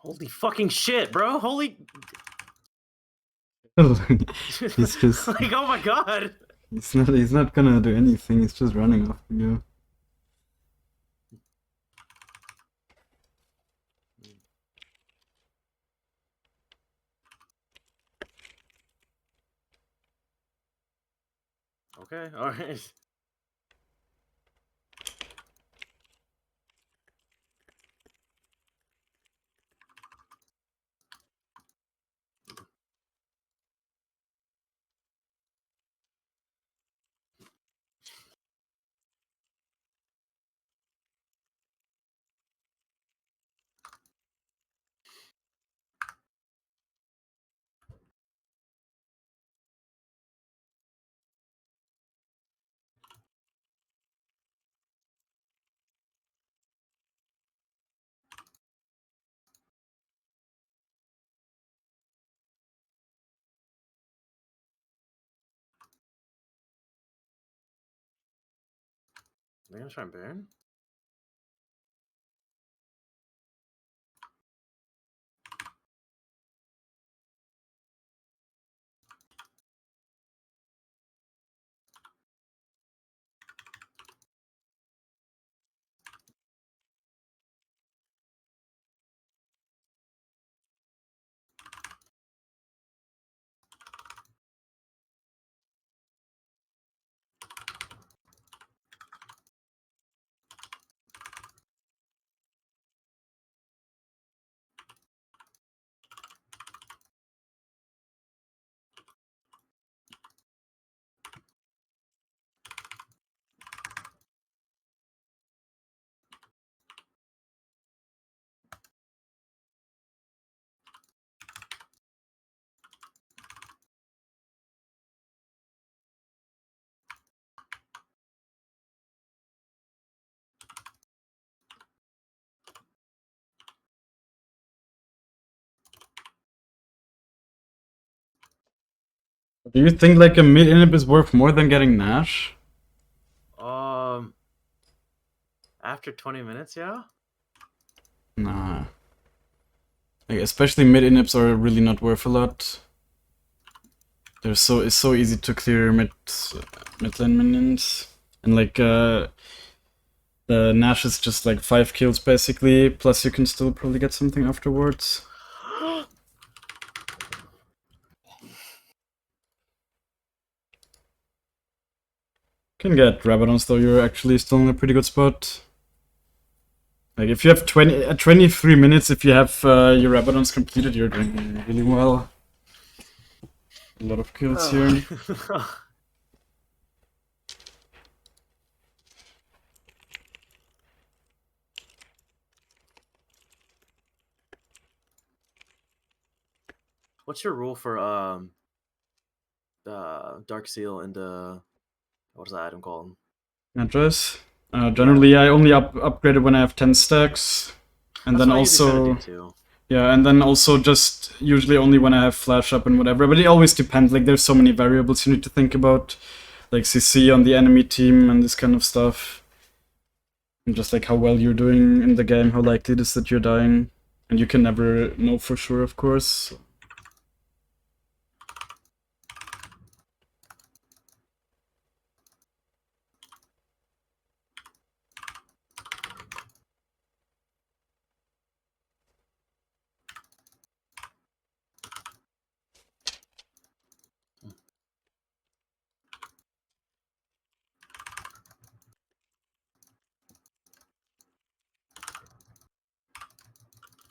Holy fucking shit, bro! Holy. He's just like, oh my god! he's not gonna do anything, he's just running after you. Okay, alright. Are they gonna try and burn? Do you think like a mid inhib is worth more than getting Nash? After 20 minutes, yeah? Nah. Like, especially mid inhibs are really not worth a lot. It's so easy to clear mid lane minions. And like the Nash is just like 5 kills basically, plus you can still probably get something afterwards. Can get Rabadons though, you're actually still in a pretty good spot. Like if you have 23 minutes, if you have your Rabadons completed, you're doing really well. A lot of kills here. What's your rule for Dark Seal into what is that item called? Address. Generally, I only upgrade it when I have 10 stacks, and That's then what I usually try to also do too. yeah, and then also just usually only when I have flash up and whatever. But it always depends. Like there's so many variables you need to think about, like CC on the enemy team and this kind of stuff, and just like how well you're doing in the game, how likely it is that you're dying, and you can never know for sure, of course.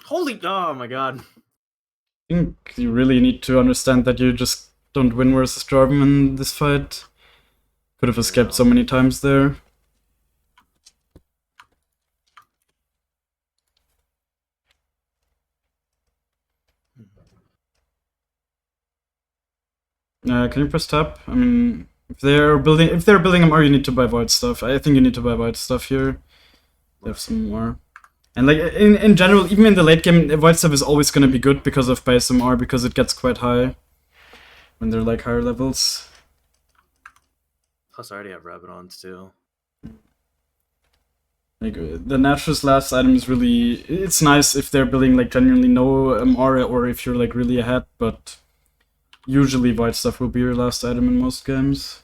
Holy, oh my god. I think you really need to understand that you just don't win versus Jarvan in this fight. Could have escaped so many times there. Can you press tab? I mean, if they're building MR, you need to buy void stuff. I think you need to buy void stuff here. They have some more. And like in general, even in the late game, void stuff is always gonna be good because of base MR, because it gets quite high when they're like higher levels. Plus, I already have Rabadons too. Like the Natural's last item is really, it's nice if they're building like genuinely no MR or if you're like really ahead, but usually void stuff will be your last item in most games.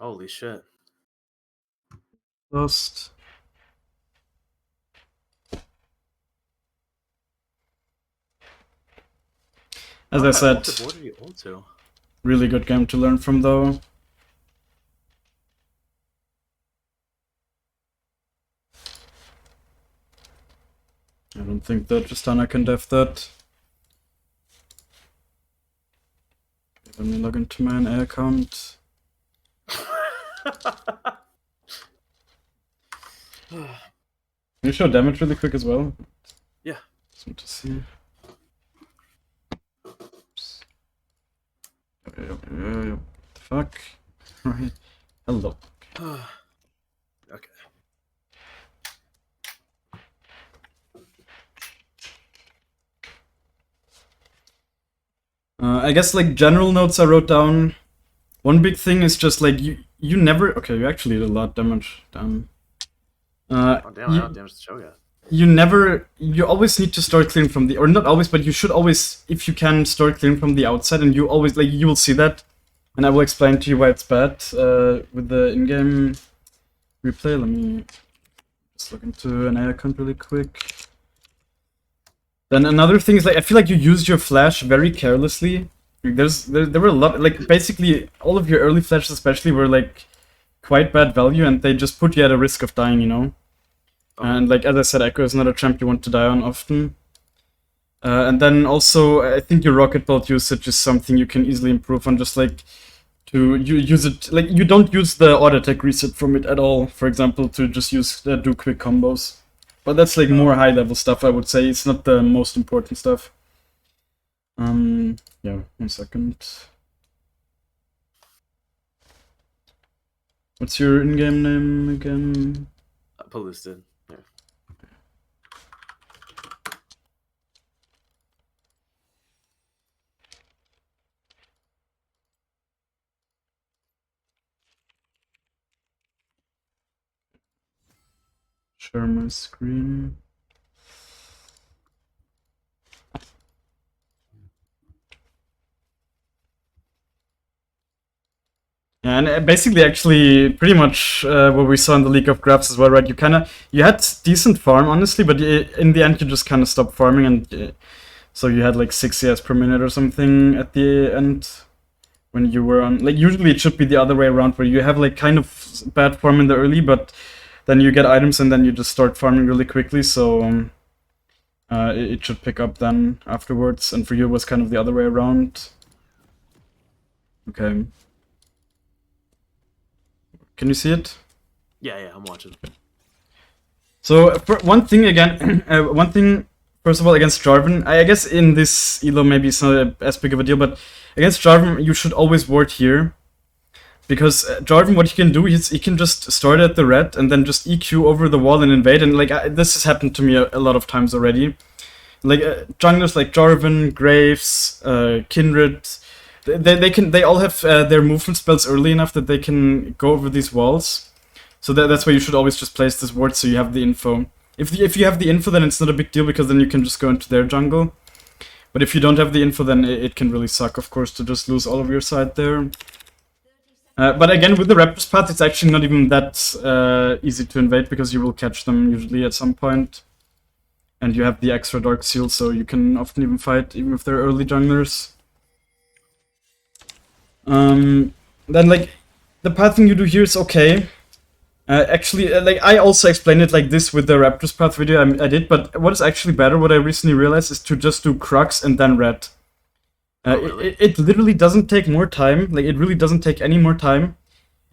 Holy shit. Lost. As I said, What did you ult to? really good game to learn from though. I don't think that Tristana can def that. Let me log into my NA account. Can you show damage really quick as well? Yeah. Just want to see. Oops. The fuck? Right. Hello. Okay. I guess like general notes I wrote down. One big thing is just like you never. Okay, you actually did a lot of damage. Damn. Oh damn! I don't damage the show yet. You always need to start clearing from the, or not always, but you should always, if you can, start clearing from the outside, and you always, like, you will see that, and I will explain to you why it's bad with the in-game replay. Let me just log into an AI account really quick. Then another thing is, like, I feel like you used your flash very carelessly. Like, there were a lot, like, basically all of your early flashes especially were, like, quite bad value, and they just put you at a risk of dying, you know? And like as I said, Ekko is not a champ you want to die on often. And then also, I think your rocket bolt usage is something you can easily improve on. Just like to use it, like, you don't use the auto attack reset from it at all, for example, to just use do quick combos. But that's like more high level stuff, I would say. It's not the most important stuff. Yeah, 1 second. What's your in-game name again? Pellucid. Yeah. Share my screen. Yeah, and basically, actually, pretty much what we saw in the League of Graphs as well, right? You had decent farm, honestly, but in the end, you just kind of stopped farming, and so you had like 6 CS per minute or something at the end when you were on. Like, usually it should be the other way around, where you have like kind of bad farm in the early, but then you get items and then you just start farming really quickly. So it should pick up then afterwards, and for you it was kind of the other way around. Okay. Can you see it? Yeah, I'm watching. So for one thing again, first of all against Jarvan, I guess in this elo maybe it's not as big of a deal, but against Jarvan you should always ward here, because Jarvan, what he can do is he can just start at the red and then just EQ over the wall and invade, and like this has happened to me a lot of times already. Like junglers like Jarvan, Graves, Kindred. They all have their movement spells early enough that they can go over these walls. So that's why you should always just place this ward so you have the info. If you have the info, then it's not a big deal, because then you can just go into their jungle. But if you don't have the info, then it can really suck, of course, to just lose all of your side there. But again, with the Raptor's Path, it's actually not even that easy to invade, because you will catch them usually at some point. And you have the extra Dark Seal, so you can often even fight, even if they're early junglers. Then, like, the pathing you do here is okay. Actually, like, I also explained it like this with the Raptor's Path video I did, but what is actually better, what I recently realized, is to just do Crux and then Red. Really? It literally doesn't take more time, like, it really doesn't take any more time.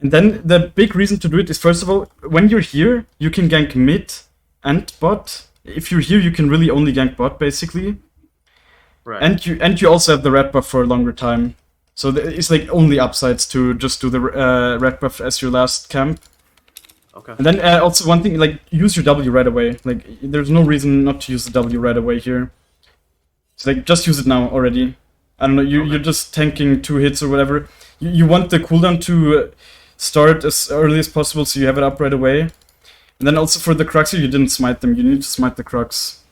And then the big reason to do it is, first of all, when you're here, you can gank mid and bot. If you're here, you can really only gank bot, basically. Right. And you also have the red buff for a longer time. So it's like only upsides to just do the red buff as your last camp. Okay. And then also one thing, like, use your W right away. Like, there's no reason not to use the W right away here. So like, just use it now already. I don't know, you're just tanking 2 hits or whatever. You want the cooldown to start as early as possible, so you have it up right away. And then also for the Cruxer, you didn't smite them. You need to smite the Crux.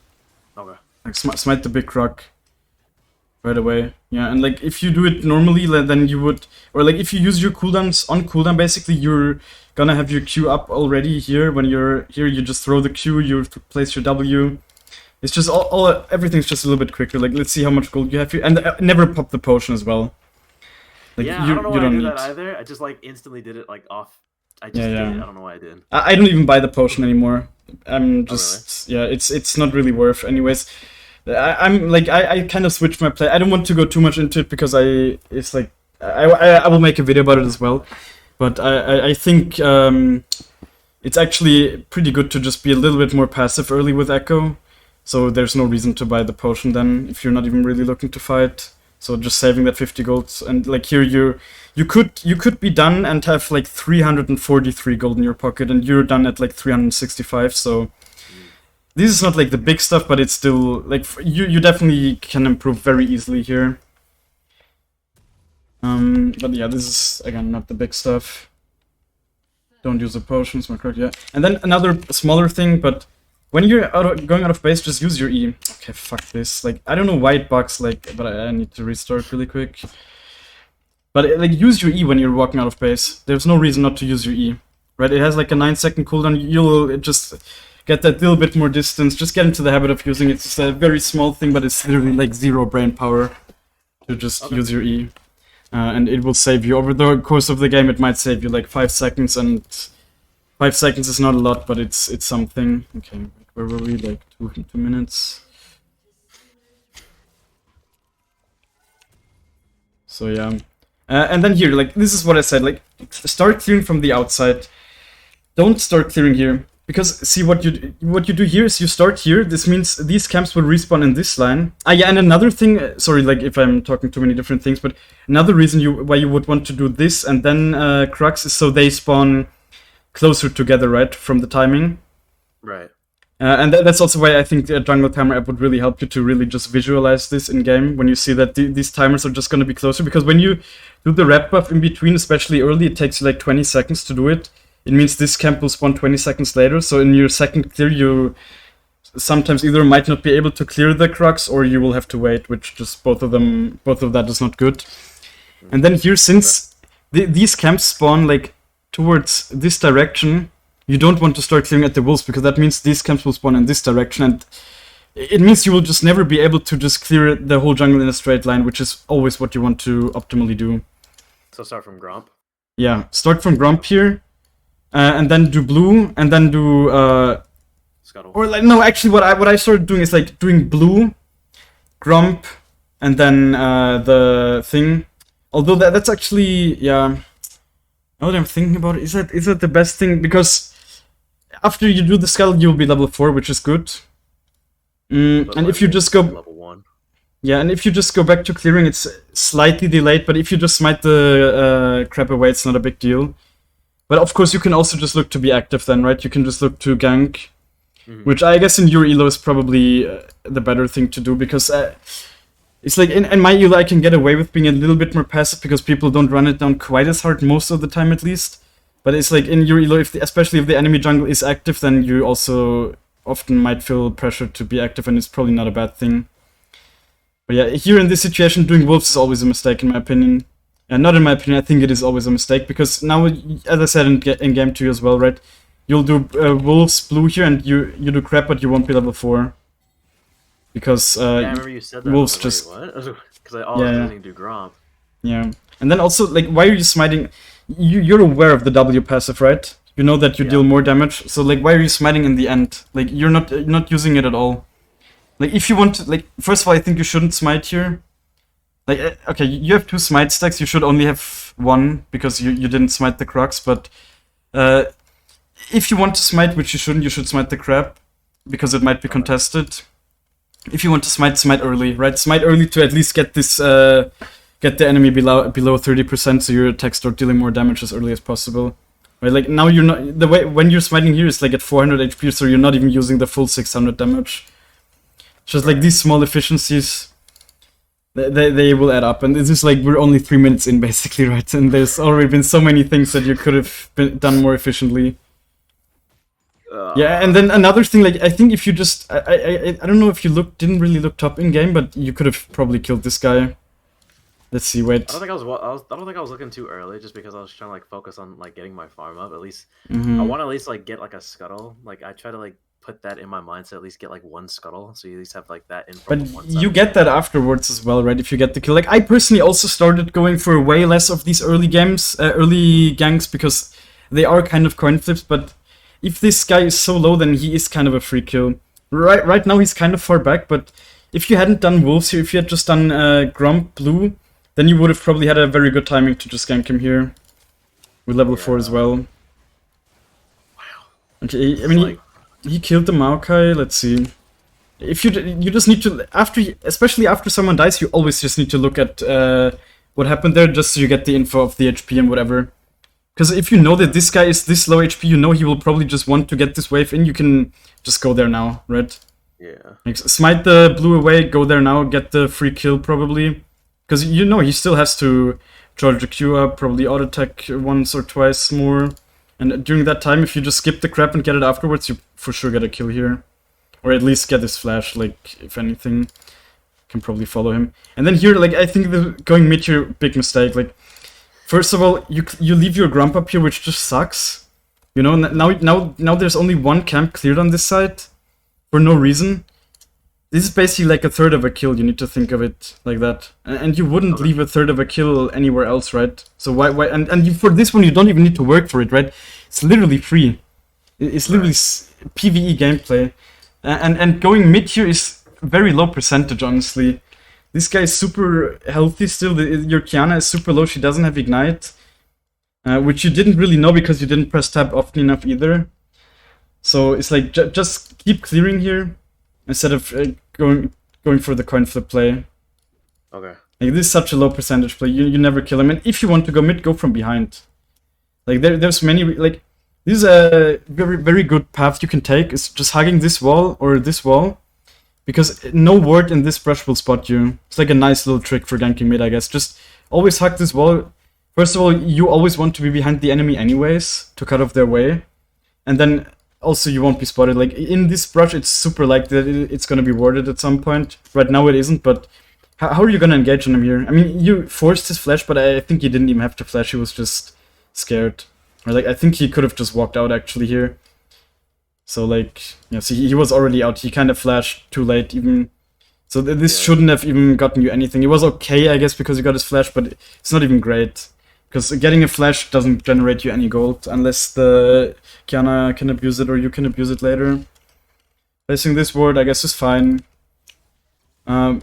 Okay. Like, smite the big Crux right away. Yeah, and like, if you do it normally, then you would... Or like, if you use your cooldowns on cooldown, basically, you're gonna have your Q up already here. When you're here, you just throw the Q, you place your W. It's just everything's just a little bit quicker. Like, let's see how much gold you have here. And never pop the potion as well. Like, yeah, I don't know why I did that either. I just like instantly did it like off. I just did. I don't know why I did. I don't even buy the potion anymore. I'm just really? Yeah, it's not really worth. Anyways, I'm like I kind of switched my play. I don't want to go too much into it because I will make a video about it as well. But I think it's actually pretty good to just be a little bit more passive early with Ekko. So there's no reason to buy the potion then if you're not even really looking to fight. So just saving that 50 gold, and like here you could be done and have like 343 gold in your pocket, and you're done at like 365. So this is not like the big stuff, but it's still like you definitely can improve very easily here. But yeah, this is again not the big stuff. Don't use the potions, my correct? Yeah, and then another smaller thing, but when you're going out of base, just use your E. Okay, fuck this. Like, I don't know why it bugs, like, but I need to restart really quick. But, like, use your E when you're walking out of base. There's no reason not to use your E. Right? It has, like, a 9-second cooldown. You'll just get that little bit more distance. Just get into the habit of using it. It's a very small thing, but it's literally, like, 0 brain power to just use your E. And it will save you. Over the course of the game, it might save you, like, 5 seconds, and 5 seconds is not a lot, but it's something. Okay. Where were we? Like 2 minutes. So yeah, And then here, like, this is what I said, like, start clearing from the outside. Don't start clearing here. Because, see, what you do here is you start here. This means these camps will respawn in this line. Yeah, and another thing, sorry, like, if I'm talking too many different things, but another reason why you would want to do this and then Crux is so they spawn closer together, right, from the timing. Right. And that's also why I think the Jungle Timer app would really help you to really just visualize this in-game, when you see that these timers are just going to be closer. Because when you do the red buff in between, especially early, it takes you like 20 seconds to do it. It means this camp will spawn 20 seconds later, so in your second clear, you sometimes either might not be able to clear the Crux, or you will have to wait, which just both of that is not good. And then here, since these camps spawn like towards this direction, you don't want to start clearing at the wolves, because that means these camps will spawn in this direction, and it means you will just never be able to just clear the whole jungle in a straight line, which is always what you want to optimally do. So start from Gromp? Yeah, start from Gromp here, and then do blue, and then do... Scuttle. Or like, no, actually what I started doing is like doing blue, Gromp, and then the thing. Although that's actually, yeah... Now that I'm thinking about it, is that the best thing? Because after you do the scuttle, you'll be level 4, which is good. And if you just go... Level 1. Yeah, and if you just go back to clearing, it's slightly delayed, but if you just smite the crap away, it's not a big deal. But of course, you can also just look to be active then, right? You can just look to gank, which I guess in your elo is probably the better thing to do, because it's like in my elo I can get away with being a little bit more passive, because people don't run it down quite as hard most of the time at least. But it's like in your elo, especially if the enemy jungle is active, then you also often might feel pressured to be active, and it's probably not a bad thing. But yeah, here in this situation, doing wolves is always a mistake in my opinion. And not in my opinion, I think it is always a mistake, because now, as I said in game 2 as well, right? You'll do wolves blue here, and you do crap, but you won't be level 4. Because yeah, I remember you said that. wolves like, just... what? Because I always didn't do Gromp. Yeah. And then also, like, why are you smiting? You're aware of the W passive, right? You know that you deal more damage, so like, why are you smiting in the end? Like, you're not using it at all. Like, if you want to, like, first of all, I think you shouldn't smite here. Like, okay, you have 2 smite stacks, you should only have 1, because you didn't smite the Crux, but if you want to smite, which you shouldn't, you should smite the crab, because it might be contested. If you want to smite early, right? Smite early to at least get this, get the enemy below 30%, so your attacks start dealing more damage as early as possible. Right, like, now you're not, the way, when you're smiting here is like at 400 HP, so you're not even using the full 600 damage. Just like these small efficiencies, they will add up, and this is like, we're only 3 minutes in basically, right? And there's already been so many things that you could have done more efficiently. Yeah, and then another thing, like, I think if you just, I don't know if you didn't really look top in game, but you could have probably killed this guy. Let's see, wait. I don't think I was looking too early, just because I was trying to like focus on like getting my farm up. At least I want to at least like get like a scuttle. Like, I try to like put that in my mind to at least get like 1 scuttle, so you at least have like that in. But you get that afterwards as well, right? If you get the kill. Like, I personally also started going for way less of these early games, early ganks, because they are kind of coin flips. But if this guy is so low, then he is kind of a free kill. Right now he's kind of far back, but if you hadn't done wolves here, if you had just done Gromp blue, then you would have probably had a very good timing to just gank him here with level 4 as well. Wow. Okay, I mean, he killed the Maokai. Let's see. If you just need to, especially after someone dies, you always just need to look at what happened there, just so you get the info of the HP and whatever. Because if you know that this guy is this low HP, you know he will probably just want to get this wave in. You can just go there now, right? Yeah. Like, smite the blue away, go there now, get the free kill probably. Because you know he still has to charge the Q up, probably auto attack once or twice more. And during that time, if you just skip the crap and get it afterwards, you for sure get a kill here. Or at least get his flash, like, if anything. Can probably follow him. And then here, like, I think going mid here, big mistake. Like, first of all, you leave your Grump up here, which just sucks. You know, now there's only 1 camp cleared on this side. For no reason. This is basically like a third of a kill, you need to think of it like that. And you wouldn't leave a third of a kill anywhere else, right? So why for this one you don't even need to work for it, right? It's literally free. It's literally PvE gameplay. And going mid here is very low percentage, honestly. This guy is super healthy still. Your Kiana is super low. She doesn't have Ignite, which you didn't really know because you didn't press tab often enough either. So it's like just keep clearing here instead of going for the coin flip play. Okay. Like, this is such a low percentage play. You never kill him. And if you want to go mid, go from behind. Like, there's many, like, this is a very, very good path you can take. It's just hugging this wall or this wall. Because no ward in this brush will spot you. It's like a nice little trick for ganking mid, I guess. Just always hug this wall. First of all, you always want to be behind the enemy anyways, to cut off their way. And then also you won't be spotted. Like, in this brush, it's super likely that it's going to be warded at some point. Right now it isn't, but how are you going to engage on him here? I mean, you forced his flash, but I think he didn't even have to flash. He was just scared. Or like, I think he could have just walked out actually here. So like, yeah, see, he was already out. He kind of flashed too late even. So this shouldn't have even gotten you anything. It was okay, I guess, because you got his flash, but it's not even great. Because getting a flash doesn't generate you any gold unless the Kiana can abuse it or you can abuse it later. Placing this ward, I guess, is fine. So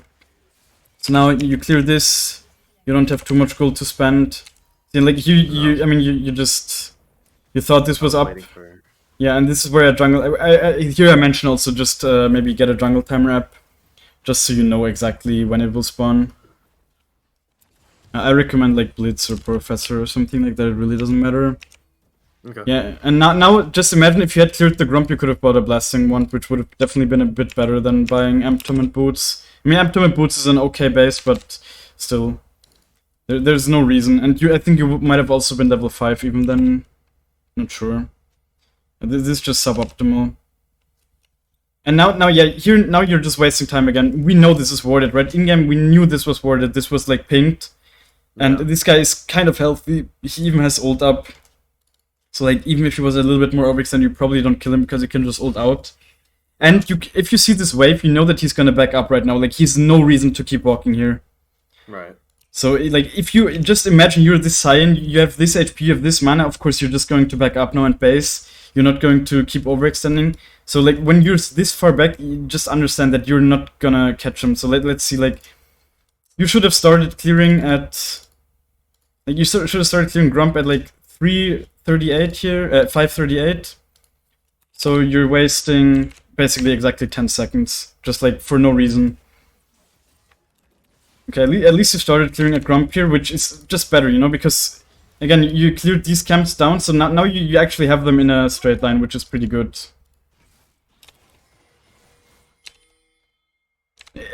now you clear this. You don't have too much gold to spend. See, like I mean, you thought this was up. Yeah, and this is where a jungle. Here I mentioned also just maybe get a jungle timer app, just so you know exactly when it will spawn. I recommend like Blitz or Professor or something like that. It really doesn't matter. Okay. Yeah, and now just imagine if you had cleared the Grump, you could have bought a Blasting Wand, which would have definitely been a bit better than buying Amptorment Boots. I mean, Amptorment Boots is an okay base, but still, there's no reason. And I think you might have also been level 5 even then. Not sure. This is just suboptimal. And now, yeah, now you're just wasting time again. We know this is warded, right? In game, we knew this was warded. This was like pinged. And this guy is kind of healthy. He even has ult up. So like, even if he was a little bit more overextended, you probably don't kill him because he can just ult out. And if you see this wave, you know that he's gonna back up right now. Like, he's no reason to keep walking here. Right. So like, if you just imagine you're this Saiyan, you have this HP, you have this mana, of course you're just going to back up now and base. You're not going to keep overextending. So like, when you're this far back, you just understand that you're not gonna catch him. So let's see, like, you should have started clearing at... Like, you should have started clearing Grump at like 3:38 here, 5:38. So you're wasting basically exactly 10 seconds, just like for no reason. Okay, at least you started clearing at Grump here, which is just better, you know, because again, you cleared these camps down, so now you actually have them in a straight line, which is pretty good.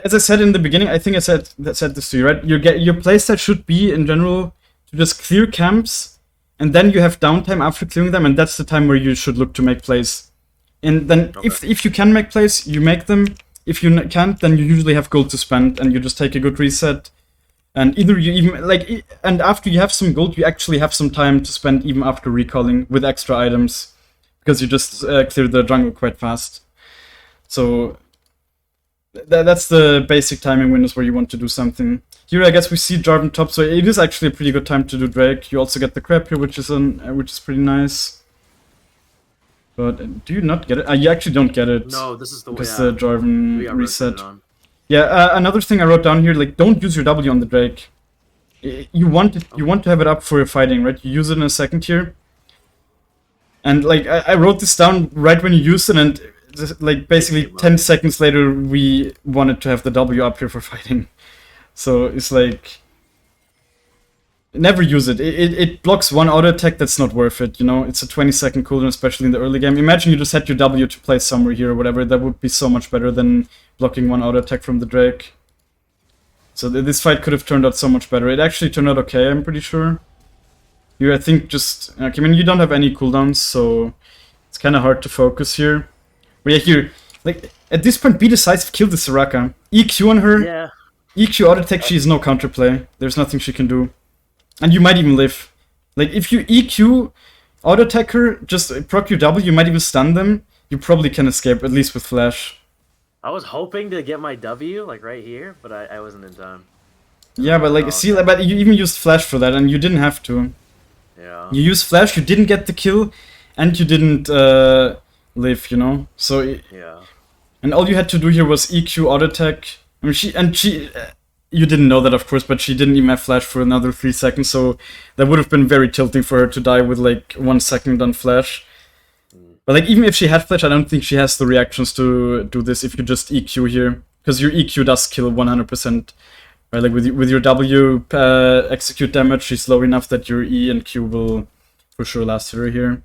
As I said in the beginning, I think I said this to you, right? Your playstyle should be, in general, to just clear camps, and then you have downtime after clearing them, and that's the time where you should look to make plays. And then, if you can make plays, you make them. If you can't, then you usually have gold to spend, and you just take a good reset. And either you even, like, and after you have some gold, you actually have some time to spend even after recalling with extra items, because you just cleared the jungle quite fast. So that's the basic timing windows where you want to do something. Here, I guess we see Jarvan top, so it is actually a pretty good time to do Drake. You also get the crab here, which is pretty nice. But do you not get it? You actually don't get it. No, this is the way. Because the Jarvan reset. Yeah, another thing I wrote down here, like, don't use your W on the Drake. You want to have it up for your fighting, right? You use it in a second here. And like, I wrote this down right when you used it, and just, like, basically 10 seconds later, we wanted to have the W up here for fighting. So it's like, never use it. It blocks one auto attack that's not worth it, you know? It's a 20-second cooldown, especially in the early game. Imagine you just had your W to play somewhere here or whatever. That would be so much better than blocking one auto attack from the Drake. So this fight could have turned out so much better. It actually turned out okay, I'm pretty sure. Here, I think just... Okay, I mean, you don't have any cooldowns, so it's kind of hard to focus here. But yeah, here, like, at this point, be decisive, kill the Soraka. EQ on her. Yeah. EQ auto attack, she has no counterplay. There's nothing she can do. And you might even live. Like, if you EQ auto attack her, just proc your W, you might even stun them. You probably can escape, at least with flash. I was hoping to get my W, like, right here, but I wasn't in time. Yeah, but like, see, but you even used flash for that, and you didn't have to. Yeah. You used flash, you didn't get the kill, and you didn't live, you know? So... Yeah. And all you had to do here was EQ auto attack. I mean, you didn't know that, of course, but she didn't even have flash for another 3 seconds, so that would have been very tilting for her to die with like 1 second on flash. But like even if she had flash, I don't think she has the reactions to do this if you just EQ here, because your EQ does kill 100%. Right, like with your W execute damage, she's low enough that your E and Q will for sure last her here.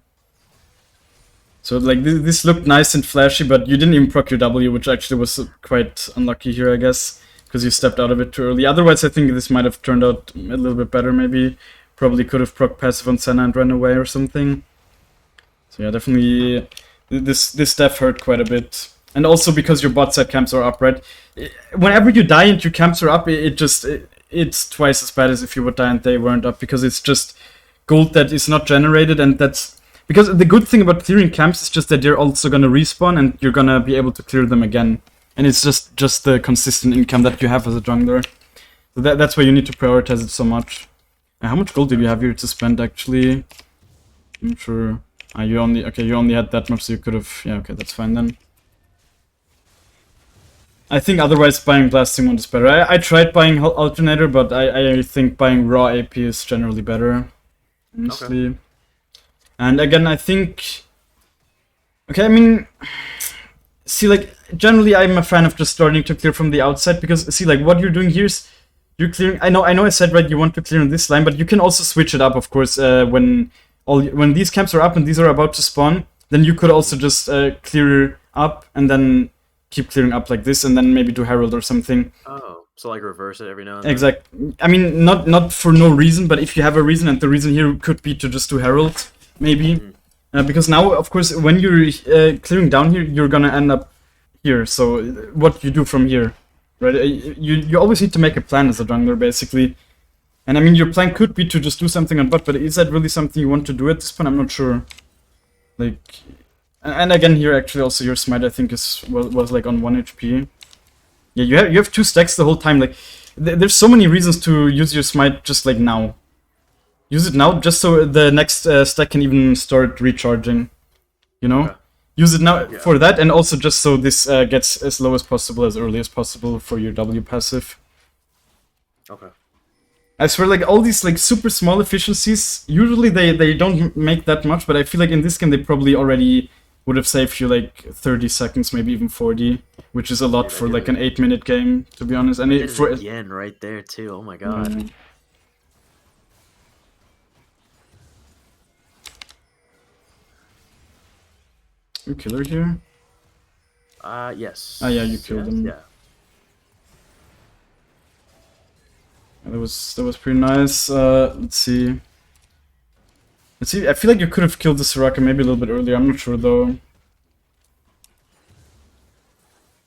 So like this looked nice and flashy, but you didn't even proc your W, which actually was quite unlucky here, I guess, because you stepped out of it too early. Otherwise, I think this might have turned out a little bit better. Maybe probably could have proc passive on Senna and run away or something. So yeah, definitely this death hurt quite a bit. And also because your bot side camps are up, right? Whenever you die and your camps are up, it's twice as bad as if you would die and they weren't up, because it's just gold that is not generated, and that's because the good thing about clearing camps is just that they're also gonna respawn and you're gonna be able to clear them again. And it's just the consistent income that you have as a jungler. So that's why you need to prioritize it so much. And how much gold did you have here to spend actually? I'm not sure. You only had that much, so you could have. Yeah, okay, that's fine then. I think otherwise buying Blasting Wand is better. I tried buying Alternator, but I think buying Raw AP is generally better, honestly. Okay. And again, I think... Okay, I mean... See, like, generally I'm a fan of just starting to clear from the outside, because, see, like, what you're doing here is... You're clearing... I know I said, right, you want to clear on this line, but you can also switch it up, of course, when these camps are up and these are about to spawn, then you could also just clear up and then keep clearing up like this, and then maybe do Herald or something. Oh, so like reverse it every now and then? Exactly. I mean, not for no reason, but if you have a reason, and the reason here could be to just do Herald, maybe. Because now, of course, when you're clearing down here, you're gonna end up here, so what you do from here, right? You always need to make a plan as a jungler, basically. And I mean, your plan could be to just do something on bot, but is that really something you want to do at this point? I'm not sure. Like... And again, here actually also your smite I think was like on 1 HP. Yeah, you have 2 stacks the whole time. Like there's so many reasons to use your smite just like now. Use it now just so the next stack can even start recharging. You know, okay. Use it now for that, and also just so this gets as low as possible, as early as possible for your W passive. Okay. I swear, like all these like super small efficiencies, usually they don't make that much, but I feel like in this game they probably already would have saved you like 30 seconds, maybe even 40, which is a lot for like an 8-minute game, to be honest. And it for again right there too. Oh my god. You kill her here? Yes. Ah, yeah, you killed him. Yeah. That was pretty nice. Let's see. I feel like you could have killed the Soraka maybe a little bit earlier. I'm not sure though.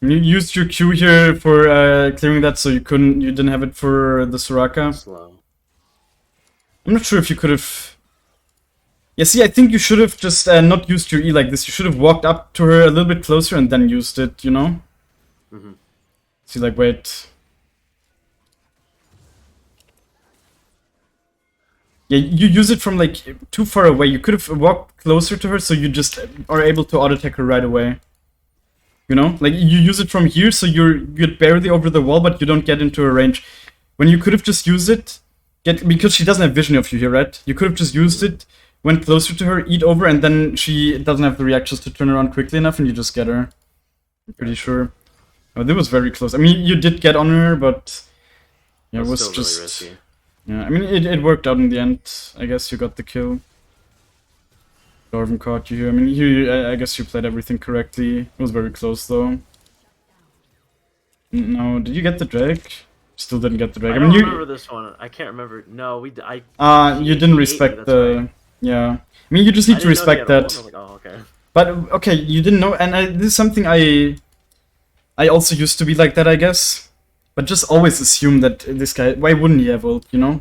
You used your Q here for clearing that, so you didn't have it for the Soraka. Slow. I'm not sure if you could have. Yeah, see, I think you should have just not used your E like this. You should have walked up to her a little bit closer and then used it. You know. See, like wait. Yeah, you use it from like too far away. You could have walked closer to her, so you just are able to auto attack her right away. You know, like you use it from here, so you're barely over the wall, but you don't get into her range. When you could have just used it, because she doesn't have vision of you here, right? You could have just used it, went closer to her, eat over, and then she doesn't have the reactions to turn around quickly enough, and you just get her. I'm pretty sure. Oh, that was very close. I mean, you did get on her, but yeah, it was just. Really risky. Yeah, I mean, it worked out in the end. I guess you got the kill. Darwin caught you here. I mean, here, I guess you played everything correctly. It was very close, though. No, did you get the Drake? Still didn't get the Drake. I don't remember this one. I can't remember. No, you didn't respect the... Right. Yeah. I mean, you just need to respect that. I was like, oh, okay. But, okay, you didn't know... And this is something I also used to be like that, I guess. But just always assume that this guy... Why wouldn't he have ult, you know?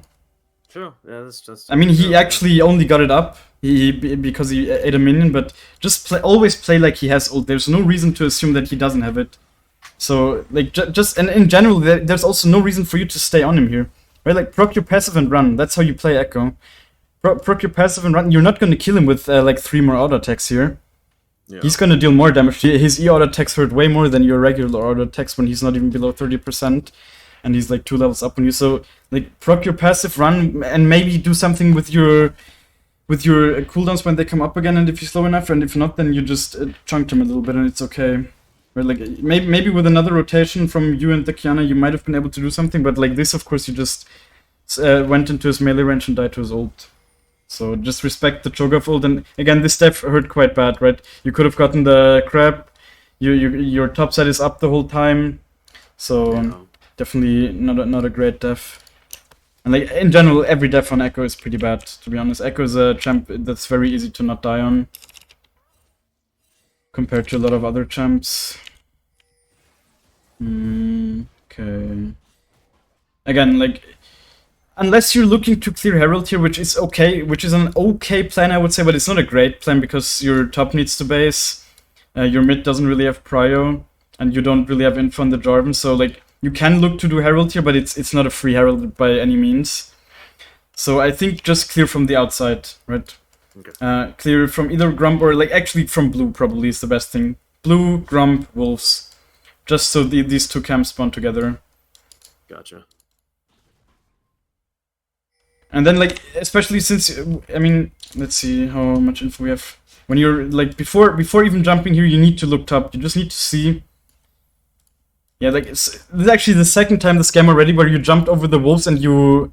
True. Yeah, that's just... I mean, he actually only got it up because he ate a minion, but just always play like he has ult. There's no reason to assume that he doesn't have it. So, like, just... And in general, there's also no reason for you to stay on him here. Right? Like, proc your passive and run. That's how you play Ekko. Proc your passive and run. You're not going to kill him with, like, 3 more auto attacks here. Yeah. He's gonna deal more damage. His E auto attacks hurt way more than your regular auto attacks when he's not even below 30%. and he's like 2 levels up on you. So like proc your passive, run, and maybe do something with your cooldowns when they come up again, and if you're slow enough, and if not, then you just chunk them a little bit and it's okay. Or like maybe with another rotation from you and the Kiana, you might have been able to do something, but like this, of course, you just went into his melee range and died to his ult. So just respect the Cho'Gath ult, and again, this death hurt quite bad, right? You could have gotten the crab, your top side is up the whole time, so definitely not a great death. And like in general, every death on Ekko is pretty bad, to be honest. Ekko is a champ that's very easy to not die on, compared to a lot of other champs. Okay. Again, like, unless you're looking to clear Herald here, which is okay, which is an okay plan, I would say, but it's not a great plan because your top needs to base, your mid doesn't really have prio, and you don't really have info on the Jarvan, so like, you can look to do Herald here, but it's not a free Herald by any means. So I think just clear from the outside, right? Okay. Clear from either Grump or like actually from blue probably is the best thing. Blue, Grump, Wolves. Just so these two camps spawn together. Gotcha. And then like, especially since, I mean, let's see how much info we have. When you're like, before even jumping here, you need to look top. You just need to see. Yeah, like, this is actually the second time this game already where you jumped over the wolves and you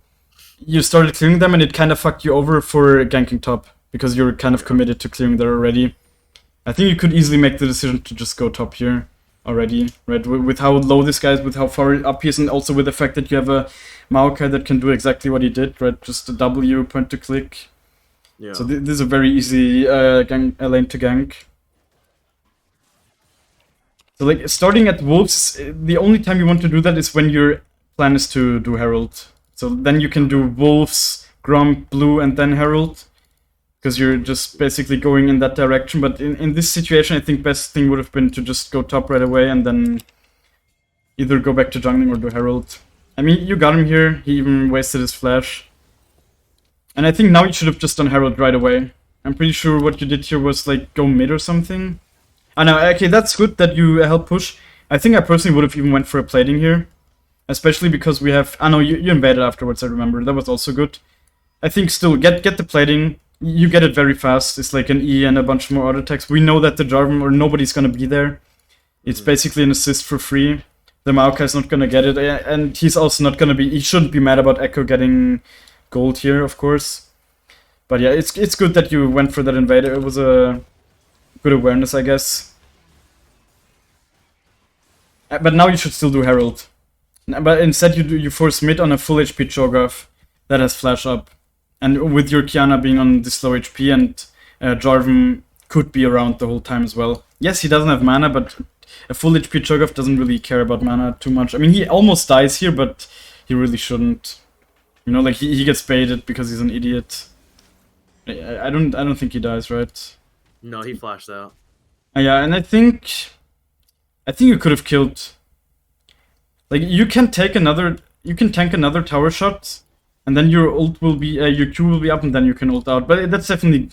started clearing them and it kind of fucked you over for ganking top. Because you're kind of committed to clearing there already. I think you could easily make the decision to just go top here already, right? With how low this guy is, with how far up he is, and also with the fact that you have a Maokai that can do exactly what he did, right? Just a W, point to click. Yeah. So this is a very easy lane to gank. So like, starting at wolves, the only time you want to do that is when your plan is to do Herald. So then you can do wolves, Grump, blue, and then Herald. Because you're just basically going in that direction, but in this situation, I think best thing would have been to just go top right away and then either go back to jungling or do Herald. I mean, you got him here, he even wasted his flash. And I think now you should have just done Herald right away. I'm pretty sure what you did here was like go mid or something. I know, okay, that's good that you help push. I think I personally would have even went for a plating here. Especially because we have... I know, you invaded afterwards, I remember, that was also good. I think still, get the plating. You get it very fast. It's like an E and a bunch more auto attacks. We know that the Jarvan or nobody's gonna be there. It's basically an assist for free. The Maokai's not gonna get it, and he's also not gonna be. He shouldn't be mad about Ekko getting gold here, of course. But yeah, it's good that you went for that invader. It was a good awareness, I guess. But now you should still do Herald. But instead you force mid on a full HP Cho'Gath that has flash up. And with your Kiana being on this low HP, and Jarvan could be around the whole time as well. Yes, he doesn't have mana, but a full HP Cho'Gath doesn't really care about mana too much. I mean, he almost dies here, but he really shouldn't. You know, like he gets baited because he's an idiot. I don't think he dies, right? No, he flashed out. Yeah, and I think you could have killed. Like you can tank another tower shot. And then your ult will be, your Q will be up, and then you can ult out. But that's definitely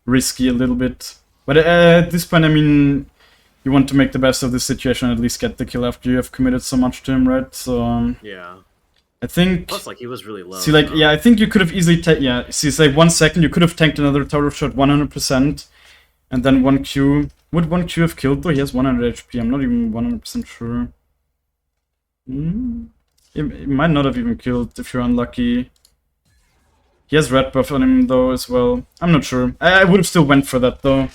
risky a little bit. But at this point, I mean, you want to make the best of this situation and at least get the kill after you have committed so much to him, right? So yeah. I think... Plus, like, he was really low. See, like, yeah, I think you could have easily... Yeah, see, it's like 1 second, you could have tanked another tower shot 100%. And then 1 Q... Would 1 Q have killed, though? He has 100 HP, I'm not even 100% sure. It might not have even killed if you're unlucky. He has red buff on him though as well. I'm not sure. I would have still went for that though.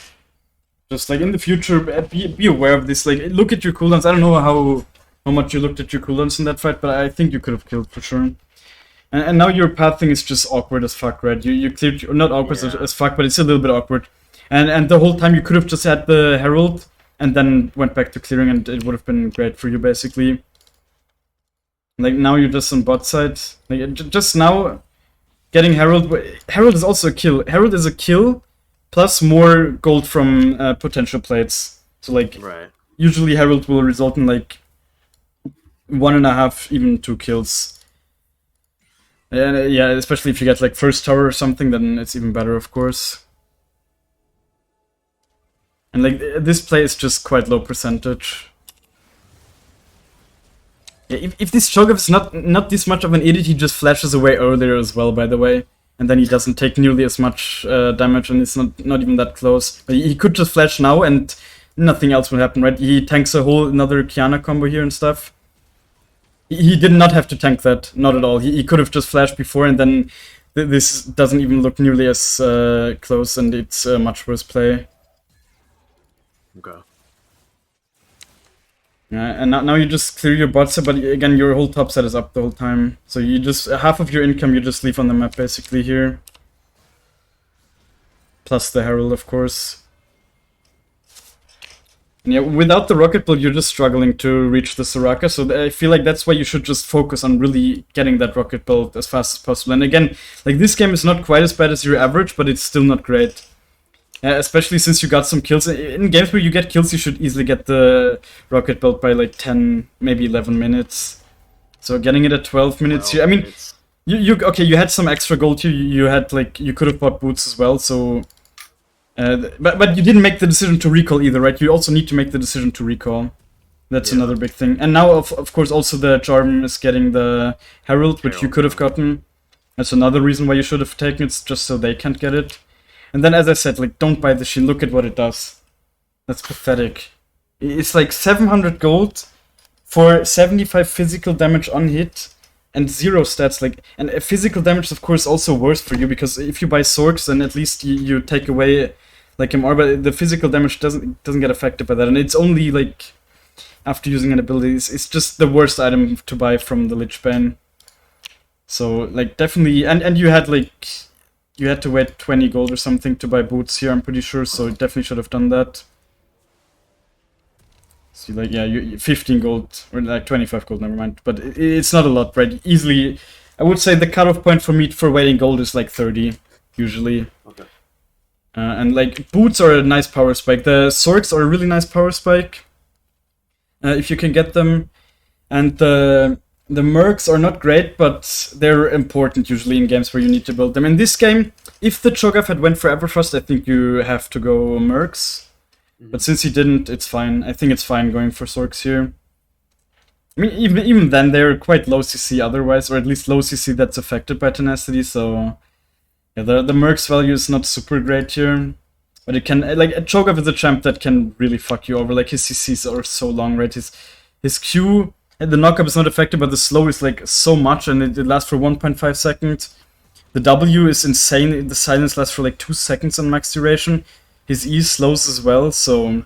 Just like in the future, be aware of this. Like look at your cooldowns. I don't know how much you looked at your cooldowns in that fight, but I think you could have killed for sure. And now your path thing is just awkward as fuck, right? You cleared, not awkward as fuck, but it's a little bit awkward. And the whole time you could have just had the Herald and then went back to clearing, and it would have been great for you basically. Like now you're just on bot side. Like just now, getting Herald. Herald is also a kill. Herald is a kill, plus more gold from potential plates. So like, usually Herald will result in like 1.5, even 2 kills. And yeah, especially if you get like first tower or something, then it's even better, of course. And like this play is just quite low percentage. If this Cho'Gath is not this much of an idiot, he just flashes away earlier as well, by the way. And then he doesn't take nearly as much damage, and it's not even that close. But he could just flash now, and nothing else will happen, right? He tanks a whole another Kiana combo here and stuff. He did not have to tank that, not at all. He could have just flashed before, and then this doesn't even look nearly as close, and it's a much worse play. Okay. Yeah, and now you just clear your bot set, but again, your whole top set is up the whole time. So you just, half of your income you just leave on the map basically here. Plus the Herald, of course. And yeah, without the Rocket Build, you're just struggling to reach the Soraka, so I feel like that's why you should just focus on really getting that Rocket Build as fast as possible. And again, like this game is not quite as bad as your average, but it's still not great. Especially since you got some kills. In games where you get kills, you should easily get the Rocket Belt by like 10, maybe 11 minutes. So getting it at 12 minutes here, I mean, okay, you had some extra gold here, you had like, you could have bought boots as well, so... but you didn't make the decision to recall either, right? You also need to make the decision to recall. That's another big thing. And now, of course, also the Jarvan is getting the Herald, which you could have gotten. That's another reason why you should have taken it, just so they can't get it. And then, as I said, like, don't buy the shield. Look at what it does. That's pathetic. It's like 700 gold for 75 physical damage on hit and 0 stats. Like, and physical damage is, of course, also worse for you, because if you buy Sorks, then at least you take away, like, MR, but the physical damage doesn't get affected by that. And it's only, like, after using an ability, it's just the worst item to buy from the Lich Bane. So, like, definitely, and you had, like... You had to wait 20 gold or something to buy boots here, I'm pretty sure, so you definitely should have done that. See, like, yeah, 15 gold, or like 25 gold, never mind. But it's not a lot, right? Easily, I would say the cutoff point for me for waiting gold is like 30, usually. Okay. And like, boots are a nice power spike. The Sorks are a really nice power spike, if you can get them. And the mercs are not great, but they're important usually in games where you need to build them. In this game, if the Cho'Gath had went for Everfrost, I think you have to go mercs. But since he didn't, it's fine. I think it's fine going for Sorks here. I mean, even then, they're quite low CC otherwise, or at least low CC that's affected by tenacity, so... Yeah, the mercs value is not super great here. But it can... Like, Cho'Gath is a champ that can really fuck you over. Like, his CCs are so long, right? His Q... The knockup is not affected, but the slow is like so much, and it lasts for 1.5 seconds. The W is insane, the silence lasts for like 2 seconds on max duration. His E slows as well, so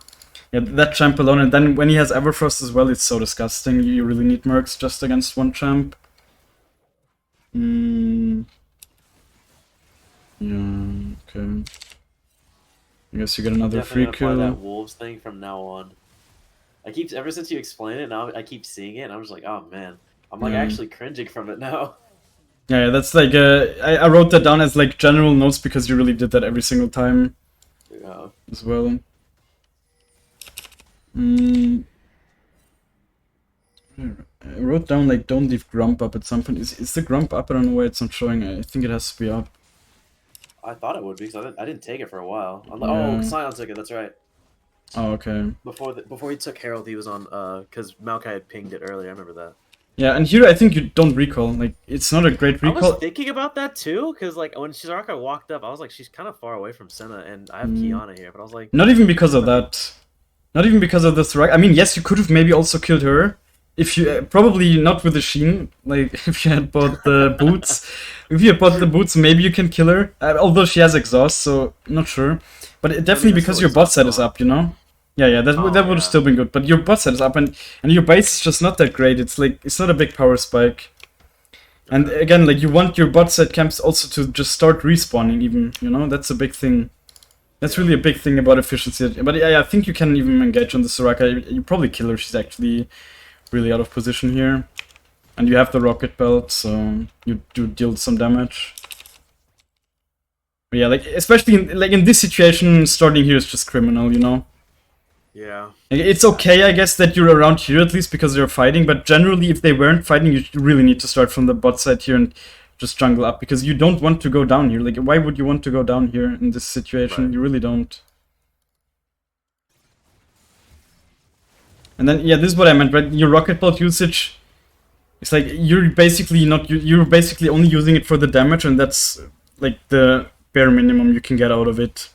yeah, that champ alone. And then when he has Everfrost as well, it's so disgusting. You really need mercs just against one champ. Yeah, okay. I guess you get another free kill. That wolves thing from now on. Ever since you explained it, now I keep seeing it, and I'm just like, oh man, I'm like actually cringing from it now. Yeah, that's like, I wrote that down as like general notes because you really did that every single time. Yeah. As well. I wrote down like, don't leave Grump up at some point. Is the Grump up? I don't know why it's not showing. I think it has to be up. I thought it would be, because I didn't take it for a while. I'm like, oh, Sion took it, that's right. Oh, okay. Before he took Herald, he was on, because Maokai had pinged it earlier, I remember that. Yeah, and here I think you don't recall. Like, it's not a great recall. I was thinking about that too, because like when Soraka walked up, I was like, she's kind of far away from Senna, and I have Kiana here, but I was like... Not even because of that. Not even because of the Soraka. I mean, yes, you could have maybe also killed her. If you, probably not with the Sheen, like, if you had bought the boots. If you had bought the boots, maybe you can kill her. Although she has exhaust, so not sure. But definitely because your bot set is up, you know? Yeah, that would have still been good. But your bot set is up, and your base is just not that great. It's like, it's not a big power spike. And again, like, you want your bot set camps also to just start respawning even, you know? That's a big thing. That's really a big thing about efficiency. But yeah, I think you can even engage on the Soraka. You probably kill her, she's actually really out of position here. And you have the rocket belt, so you do deal some damage. But yeah, like, especially in this situation, starting here is just criminal, you know? Yeah. It's okay, I guess, that you're around here at least because you're fighting, but generally if they weren't fighting, you really need to start from the bot side here and just jungle up, because you don't want to go down here. Like, why would you want to go down here in this situation? Right. You really don't. And then, yeah, this is what I meant, right? Your rocket bolt usage, It's like you're basically not you're basically only using it for the damage, and that's like the bare minimum you can get out of it.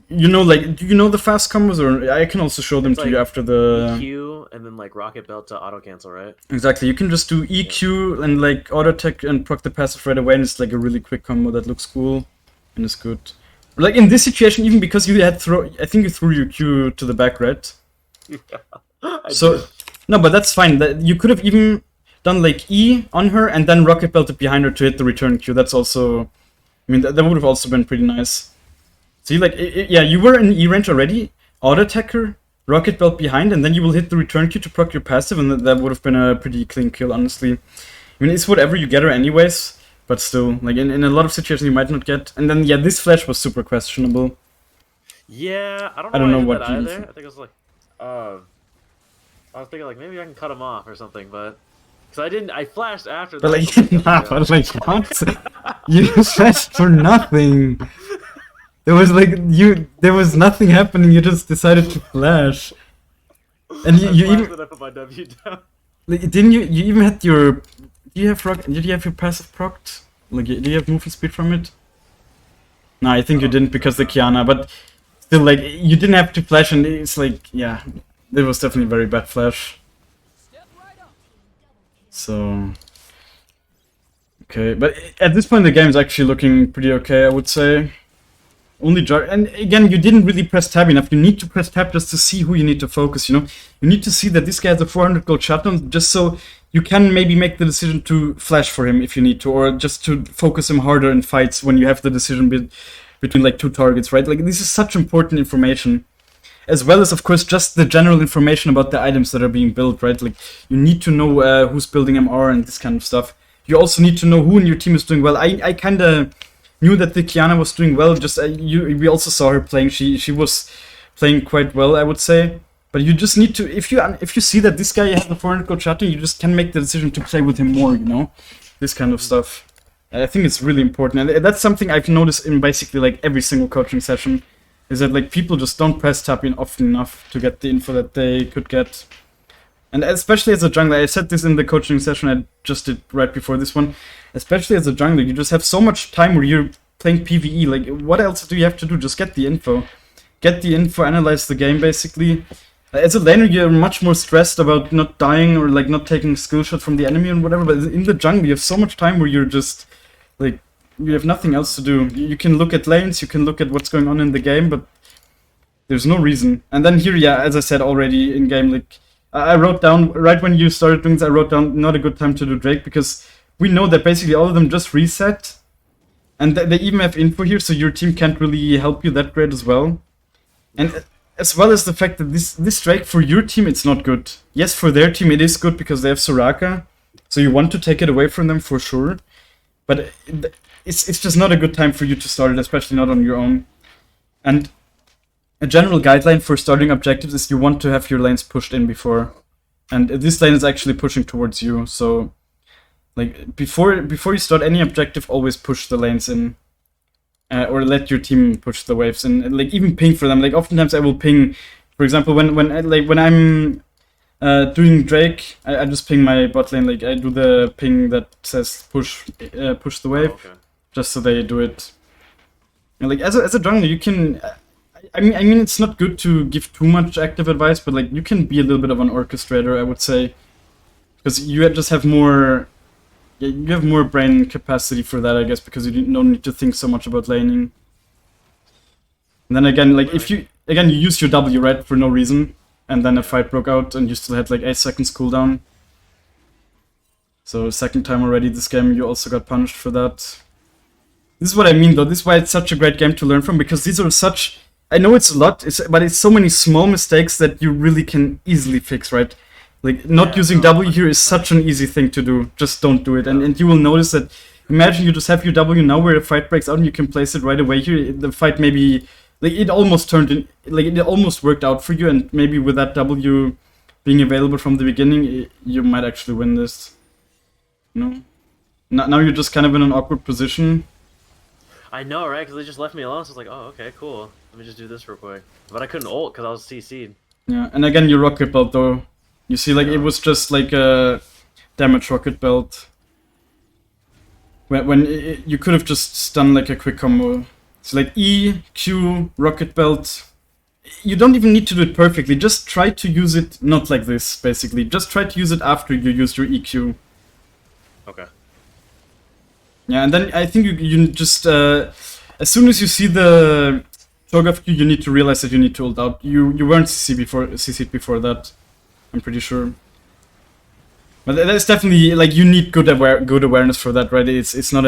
You know, like, do you know the fast combos, or I can also show them It's to you like after the EQ and then like rocket belt to auto cancel, right? Exactly. You can just do EQ and like auto attack and proc the passive right away, and it's like a really quick combo that looks cool and is good. Like in this situation, even because you had I think you threw your Q to the back, right? Yeah. So did. no, but that's fine. That you could have even done like E on her and then rocket belted behind her to hit the return Q. That's also, I mean, that would have also been pretty nice. See, like, yeah, you were in E range already. Auto attacker, rocket belt behind, and then you will hit the return Q to proc your passive, and that would have been a pretty clean kill, honestly. I mean, it's whatever you get her anyways, but still, like, in a lot of situations you might not get. And then, yeah, this flash was super questionable. Yeah, I don't I don't know know why what I you did that either. I think it was like, I was thinking like maybe I can cut him off or something, but because I flashed after But, that. like, nah, but, like, what? You flashed for nothing. There was nothing happening, you just decided to flash. And you even... I put my W down. Like, didn't you even had your... Did you have your passive procced? Like, do you have movement speed from it? No, I think you didn't because the Kiana, but still, like, you didn't have to flash, and it's like, yeah, it was definitely a very bad flash. So... Okay, but at this point the game is actually looking pretty okay, I would say. Only and again, you didn't really press tab enough. You need to press tab just to see who you need to focus, you know? You need to see that this guy has a 400 gold shutdown just so you can maybe make the decision to flash for him if you need to, or just to focus him harder in fights when you have the decision between like two targets, right? Like, this is such important information. As well as, of course, just the general information about the items that are being built, right? Like, you need to know who's building MR and this kind of stuff. You also need to know who in your team is doing well. I kind of knew that the Kiana was doing well. Just we also saw her playing. She was playing quite well, I would say. But you just need to, if you see that this guy has a 400 gold shutdown, you just can make the decision to play with him more, you know, this kind of stuff. I think it's really important, and that's something I've noticed in basically like every single coaching session, is that like people just don't press tab in often enough to get the info that they could get. And especially as a jungler, I said this in the coaching session I just did right before this one, especially as a jungler, you just have so much time where you're playing PvE, like what else do you have to do? Just get the info. Get the info, analyze the game basically. As a laner, you're much more stressed about not dying or like not taking a skill shot from the enemy and whatever, but in the jungle you have so much time where you're just, like, you have nothing else to do. You can look at lanes, you can look at what's going on in the game, but there's no reason. And then here, yeah, as I said already in game, like, I wrote down, right when you started doing this, I wrote down not a good time to do Drake, because we know that basically all of them just reset. And they even have info here, so your team can't really help you that great as well. And as well as the fact that this Drake, for your team, it's not good. Yes, for their team it is good because they have Soraka, so you want to take it away from them for sure. But it's just not a good time for you to start it, especially not on your own. And a general guideline for starting objectives is you want to have your lanes pushed in before, and this lane is actually pushing towards you. So, like, before you start any objective, always push the lanes in, or let your team push the waves in. And, like, even ping for them. Like, oftentimes I will ping, for example, when I'm doing Drake, I just ping my bot lane. Like, I do the ping that says push the wave, just so they do it. And, like, as a jungler, you can. I mean, it's not good to give too much active advice, but like you can be a little bit of an orchestrator, I would say, because you just have more, you have more brain capacity for that, I guess, because you don't need to think so much about laning. And then again, like if you use your W, right, for no reason, and then a fight broke out, and you still had like 8 seconds cooldown. So second time already this game, you also got punished for that. This is what I mean, though. This is why it's such a great game to learn from, because these are such. I know it's a lot, but it's so many small mistakes that you really can easily fix, right? Like, not using W here is such an easy thing to do. Just don't do it. And you will notice that, imagine you just have your W now where a fight breaks out and you can place it right away here. The fight maybe, like, it almost turned in, like, it almost worked out for you, and maybe with that W being available from the beginning, you might actually win this. You know? Now you're just kind of in an awkward position. I know, right? Because they just left me alone, so I was like, oh, okay, cool. Let me just do this real quick. But I couldn't ult because I was CC'd. Yeah, and again, you rocket belt though. You see, like, it was just like a damage rocket belt. When you could have just done like a quick combo. So like E, Q, rocket belt. You don't even need to do it perfectly. Just try to use it not like this, basically. Just try to use it after you use your EQ. Okay. Yeah, and then I think you just as soon as you see the Cho'Gath Q, you need to realize that you need to ult out. You weren't CC'd before that. I'm pretty sure. But that's definitely like you need good awareness for that, right? It's not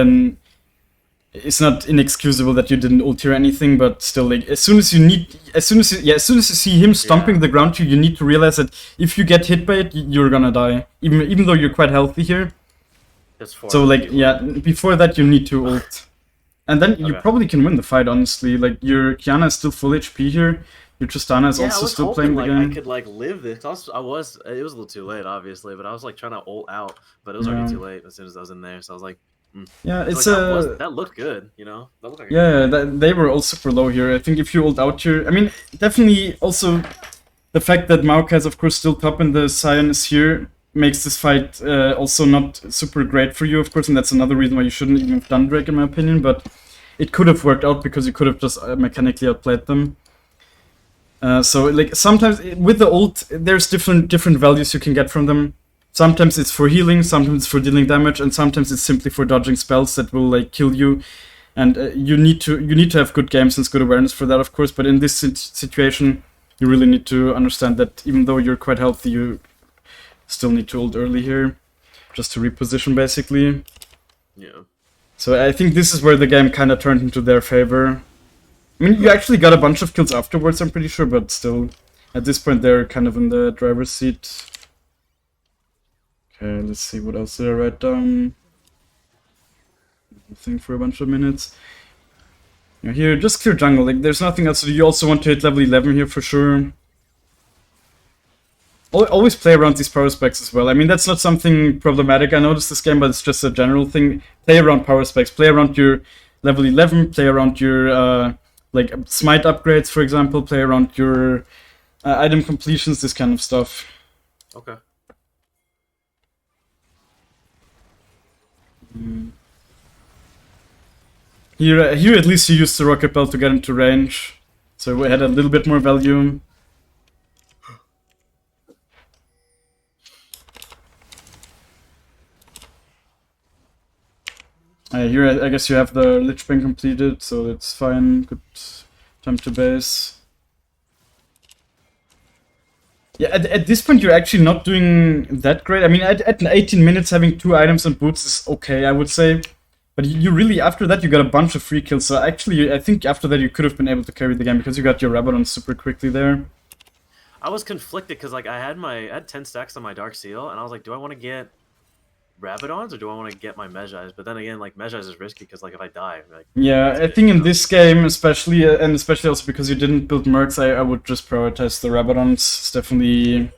inexcusable that you didn't ult or anything, but still, like as soon as you see him stomping the ground, you need to realize that if you get hit by it, you're gonna die. Even though you're quite healthy here. So like before that you need to ult, and then you probably can win the fight. Honestly, like your Kiana is still full HP here. Your Tristana is also still playing the game. I could like live this. It was a little too late, obviously, but I was like trying to ult out, but it was already too late as soon as I was in there. So I was like, yeah, it's like, that looked good, you know. That looked like they were all super low here. I think if you ult out here, I mean, definitely also the fact that Maokai is of course still top and the Sion is here makes this fight also not super great for you, of course, and that's another reason why you shouldn't even have done Drake, in my opinion. But it could have worked out because you could have just mechanically outplayed them. So like sometimes with the ult, there's different values you can get from them. Sometimes it's for healing, sometimes it's for dealing damage, and sometimes it's simply for dodging spells that will like kill you. And you need to have good game sense, good awareness for that, of course. But in this situation, you really need to understand that even though you're quite healthy, you still need to ult early here, just to reposition basically. Yeah. So I think this is where the game kind of turned into their favor. I mean, you actually got a bunch of kills afterwards, I'm pretty sure, but still, at this point, they're kind of in the driver's seat. Okay, let's see, what else did I write down? Nothing for a bunch of minutes. Yeah, here, just clear jungle, like, there's nothing else to do. You also want to hit level 11 here for sure. Always play around these power specs as well. I mean, that's not something problematic, I noticed this game, but it's just a general thing. Play around power specs, play around your level 11, play around your, like smite upgrades, for example, play around your item completions, this kind of stuff. Okay. Here at least you used the rocket belt to get into range, so we had a little bit more value. Here I guess you have the Lich Bane completed, so it's fine. Good time to base. Yeah, at this point you're actually not doing that great. I mean, at 18 minutes having 2 items and boots is okay, I would say. But you really, after that, you got a bunch of free kills. So actually, I think after that you could have been able to carry the game because you got your Rabadon super quickly there. I was conflicted because like I had 10 stacks on my Dark Seal, and I was like, do I want to get Rabadons or do I want to get my Mejais? But then again, like Mejais is risky because like if I die, like yeah, I think in this game especially, and especially also because you didn't build mercs, I would just prioritize the Rabadons. It's definitely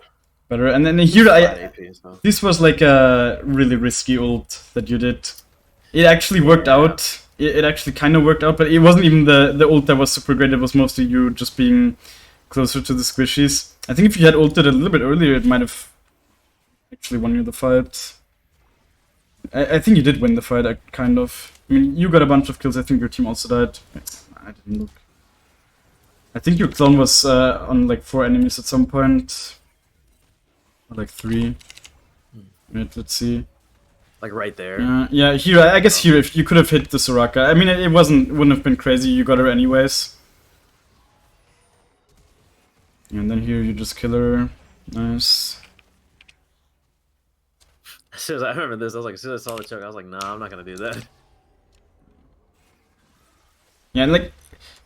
better. And then here this was like a really risky ult that you did. It actually worked out. It actually kind of worked out, but it wasn't even the ult that was super great. It was mostly you just being closer to the squishies. I think if you had ulted a little bit earlier, it might have actually won you the fight. I think you did win the fight, kind of. I mean, you got a bunch of kills. I think your team also died. I didn't look. I think your clone was on like 4 enemies at some point. Or like 3. Wait, let's see. Like right there. Yeah, here, I guess here, if you could have hit the Soraka. I mean, it wouldn't have been crazy. You got her anyways. And then here, you just kill her. Nice. As soon as I remember this, I was like, as soon as I saw the choke, I was like, nah, I'm not gonna do that. Yeah, and like,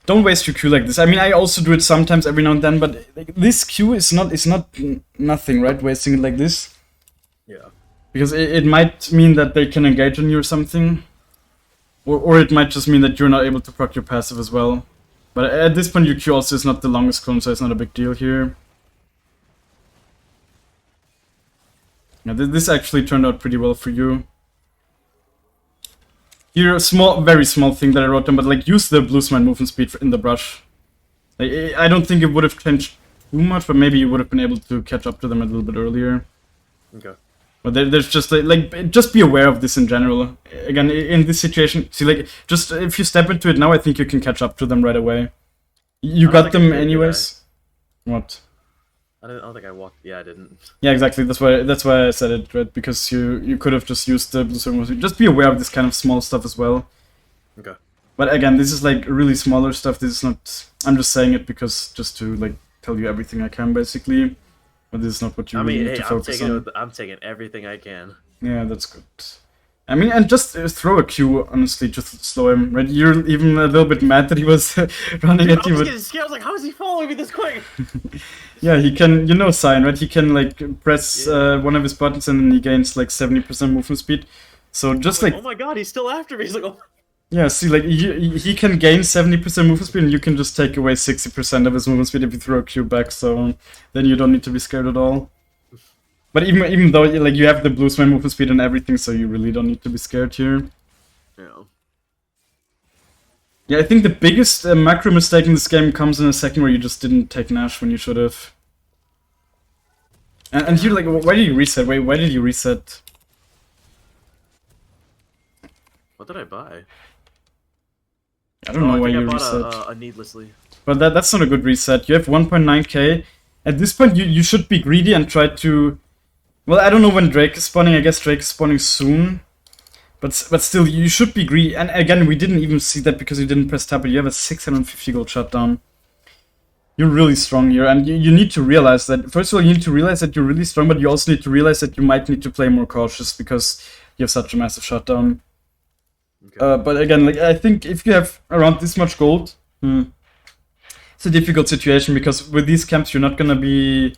don't waste your Q like this. I mean, I also do it sometimes, every now and then, but like, this Q is not nothing, right? Wasting it like this. Yeah. Because it might mean that they can engage on you or something. Or it might just mean that you're not able to proc your passive as well. But at this point, your Q also is not the longest clone, so it's not a big deal here. Yeah, this actually turned out pretty well for you. Here, a very small thing that I wrote down, but like use the blue smite movement speed in the brush. Like, I don't think it would have changed too much, but maybe you would have been able to catch up to them a little bit earlier. Okay. But there's just like just be aware of this in general. Again, in this situation, see, like, just if you step into it now, I think you can catch up to them right away. You got them anyways. What? I don't think I walked. Yeah, I didn't. Yeah, exactly. That's why I said it, right? Because you could have just used the blue swing. Just be aware of this kind of small stuff as well. Okay. But again, this is like really smaller stuff. This is not. I'm just saying it because just to like tell you everything I can, basically. But this is not what you really need to focus on. I'm taking everything I can. Yeah, that's good. I mean, and just throw a Q, honestly, just to slow him, right? You're even a little bit mad that he was running at you. I was getting scared. I was like, how is he following me this quick? Yeah, he can, you know, Sign, right? He can, like, press one of his buttons and then he gains, like, 70% movement speed. So just like... Oh my god, he's still after me. He's like, oh. Yeah, see, like, he can gain 70% movement speed and you can just take away 60% of his movement speed if you throw a Q back, so then you don't need to be scared at all. But even though, like, you have the blue swing movement speed and everything, so you really don't need to be scared here. Yeah. Yeah, I think the biggest macro mistake in this game comes in a second where you just didn't take Nash when you should have. And here, like, why did you reset? Wait, why did you reset? What did I buy? I don't know why you I reset. bought a needlessly. But that's not a good reset. You have 1.9k. At this point, you should be greedy and try to... Well, I don't know when Drake is spawning. I guess Drake is spawning soon. But still, you should be greedy. And again, we didn't even see that because you didn't press tab, but you have a 650 gold shutdown. You're really strong here, and you need to realize that... First of all, you need to realize that you're really strong, but you also need to realize that you might need to play more cautious because you have such a massive shutdown. Okay. But again, like, I think if you have around this much gold, it's a difficult situation because with these camps, you're not gonna be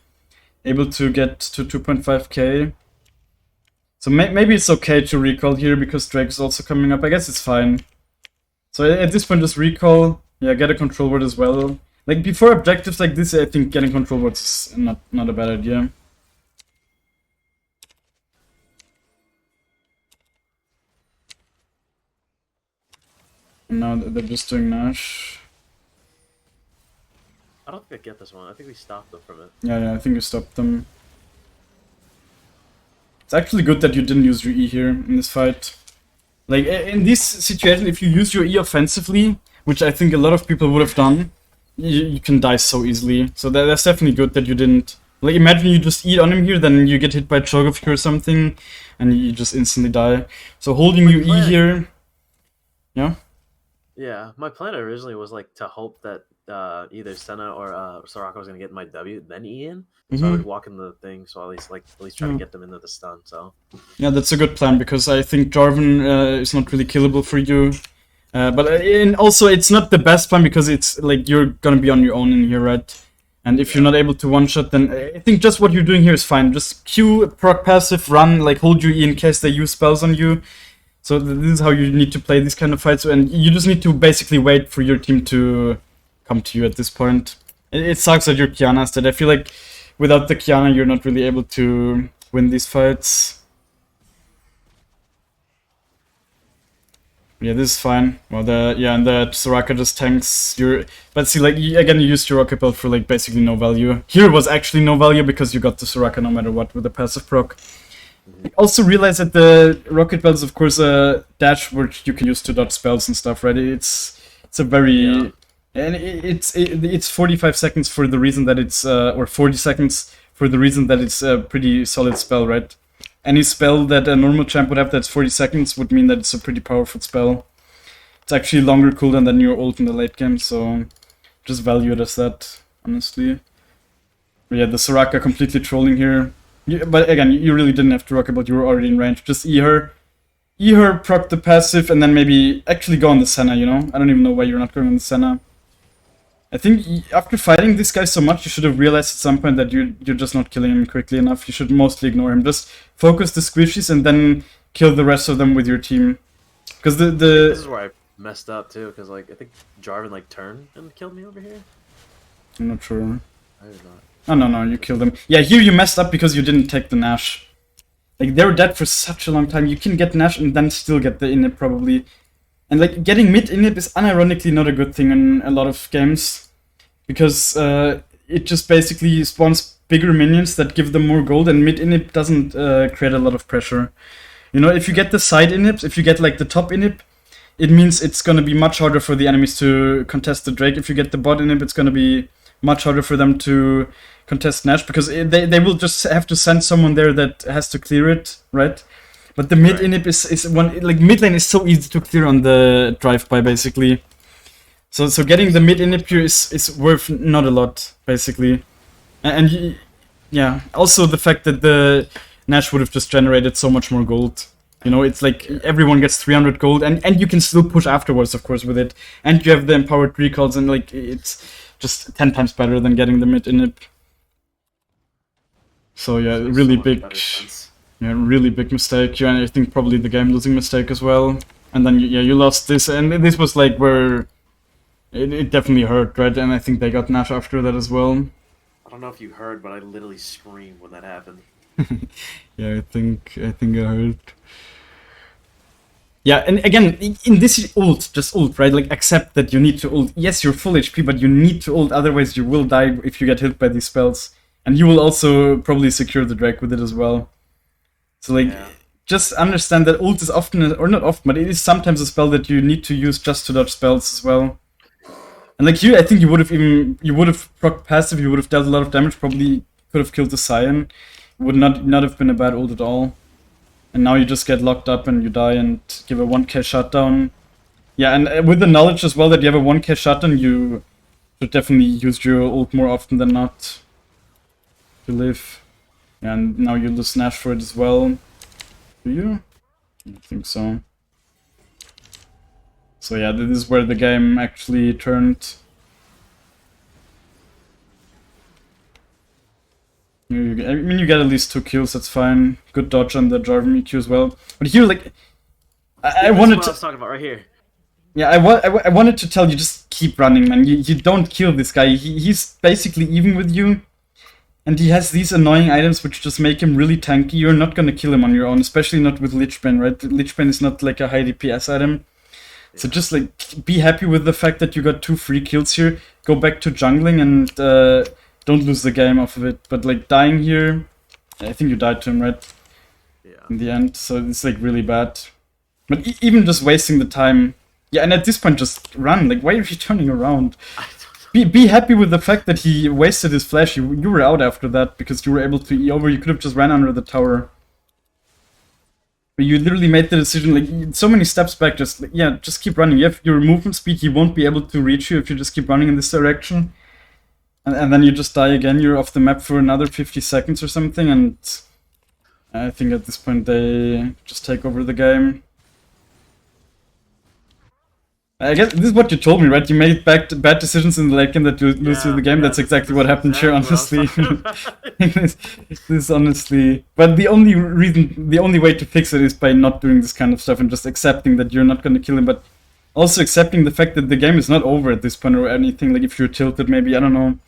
able to get to 2.5k. So maybe it's okay to recall here because Drake is also coming up. I guess it's fine. So at this point, just recall. Yeah, get a control word as well. Like, before objectives like this, I think getting control words is not a bad idea. And now they're just doing Nash. I don't think I get this one. I think we stopped them from it. Yeah, I think you stopped them. It's actually good that you didn't use your E here in this fight. Like, in this situation, if you use your E offensively, which I think a lot of people would have done, you can die so easily. So that's definitely good that you didn't. Like, imagine you just eat on him here, then you get hit by Cho'Gath or something, and you just instantly die. So holding your E here... Yeah? Yeah, my plan originally was, like, to hope that either Senna or Soraka was going to get my W, then E in. So I would walk in the thing, so at least try to get them into the stun, so... Yeah, that's a good plan, because I think Jarvan is not really killable for you. But also, it's not the best plan, because it's, like, you're gonna be on your own in here, right? And if you're not able to one-shot, then I think just what you're doing here is fine. Just Q, proc passive, run, like, hold your E in case they use spells on you. So this is how you need to play these kind of fights, and you just need to basically wait for your team to come to you at this point. It sucks that your Qiyana's dead. I feel like without the Qiyana, you're not really able to win these fights. Yeah, this is fine. Well, and the Soraka just tanks your... But see, like, again, you used your Rocket Belt for, like, basically no value. Here was actually no value because you got the Soraka no matter what with the passive proc. Also realize that the Rocket Belt is, of course, a dash which you can use to dodge spells and stuff, right? It's a very... Yeah. And it's 45 seconds for the reason that it's... or 40 seconds for the reason that it's a pretty solid spell, right? Any spell that a normal champ would have that's 40 seconds would mean that it's a pretty powerful spell. It's actually longer cooldown than your ult in the late game, so just value it as that, honestly. But yeah, the Soraka completely trolling here. But again, you really didn't have to rock about, you were already in range. Just E her, proc the passive, and then maybe actually go on the Senna, you know? I don't even know why you're not going on the Senna. I think after fighting this guy so much, you should have realized at some point that you're just not killing him quickly enough. You should mostly ignore him. Just focus the squishies and then kill the rest of them with your team. Because This is where I messed up too, because like I think Jarvan like turned and killed me over here. I'm not sure. I did not. Oh no, you killed him. Yeah, here you messed up because you didn't take the Nash. Like, they were dead for such a long time. You can get Nash and then still get the inhib probably. And like, getting mid inhib is unironically not a good thing in a lot of games. Because it just basically spawns bigger minions that give them more gold, and mid inhib doesn't create a lot of pressure. You know, if you get the side inhibs, if you get like the top inhib, it means it's gonna be much harder for the enemies to contest the Drake. If you get the bot inhib, it's gonna be much harder for them to contest Nash, because they will just have to send someone there that has to clear it, right? But the mid inhib is one, like mid lane is so easy to clear on the drive-by basically. So getting the mid inhib here is worth not a lot basically, and yeah, also the fact that the Nash would have just generated so much more gold. You know, it's like everyone gets 300 gold, and you can still push afterwards, of course, with it. And you have the empowered recalls, and like it's just 10 times better than getting the mid inhib. So yeah, really big, really big mistake. Yeah, and I think probably the game-losing mistake as well. And then you lost this, and this was like where it definitely hurt, right? And I think they got Nash after that as well. I don't know if you heard, but I literally screamed when that happened. Yeah, I think it hurt. Yeah, and again, in this ult, just ult, right? Like, accept that you need to ult. Yes, you're full HP, but you need to ult, otherwise you will die if you get hit by these spells. And you will also probably secure the Drake with it as well. So, like, just understand that ult is often, or not often, but it is sometimes a spell that you need to use just to dodge spells as well. And like here, I think you would have proc passive, you would have dealt a lot of damage, probably could have killed the Scion. Would not have been a bad ult at all. And now you just get locked up and you die and give a 1k shutdown. Yeah, and with the knowledge as well that you have a 1k shutdown, you should definitely use your ult more often than not to live. Yeah, and now you lose Nash for it as well. Do you? I don't think so. So yeah, this is where the game actually turned. I mean, you get at least 2 kills, that's fine. Good dodge on the Jarvan EQ as well. But here, like, I wanted to... I was talking about right here. Yeah, I wanted to tell you, just keep running, man. You don't kill this guy. He's basically even with you. And he has these annoying items which just make him really tanky. You're not gonna kill him on your own, especially not with Lichbane, right? Lichbane is not like a high DPS item. So just, like, be happy with the fact that you got 2 free kills here. Go back to jungling and... don't lose the game off of it, but like dying here, I think you died to him, right? Yeah. In the end, so it's like really bad. But even just wasting the time, yeah, and at this point just run. Like, why are you turning around? Be happy with the fact that he wasted his flash. You were out after that because you were able to E over. You could have just ran under the tower. But you literally made the decision, like, so many steps back, just, like, yeah, just keep running. You have your movement speed, he won't be able to reach you if you just keep running in this direction. And then you just die again, you're off the map for another 50 seconds or something, and I think at this point they just take over the game. I guess this is what you told me, right? You made bad decisions in the late game that you lose the game. That's exactly what happened here, honestly. This is honestly... But the only way to fix it is by not doing this kind of stuff and just accepting that you're not going to kill him, but also accepting the fact that the game is not over at this point or anything. Like, if you're tilted, maybe, I don't know.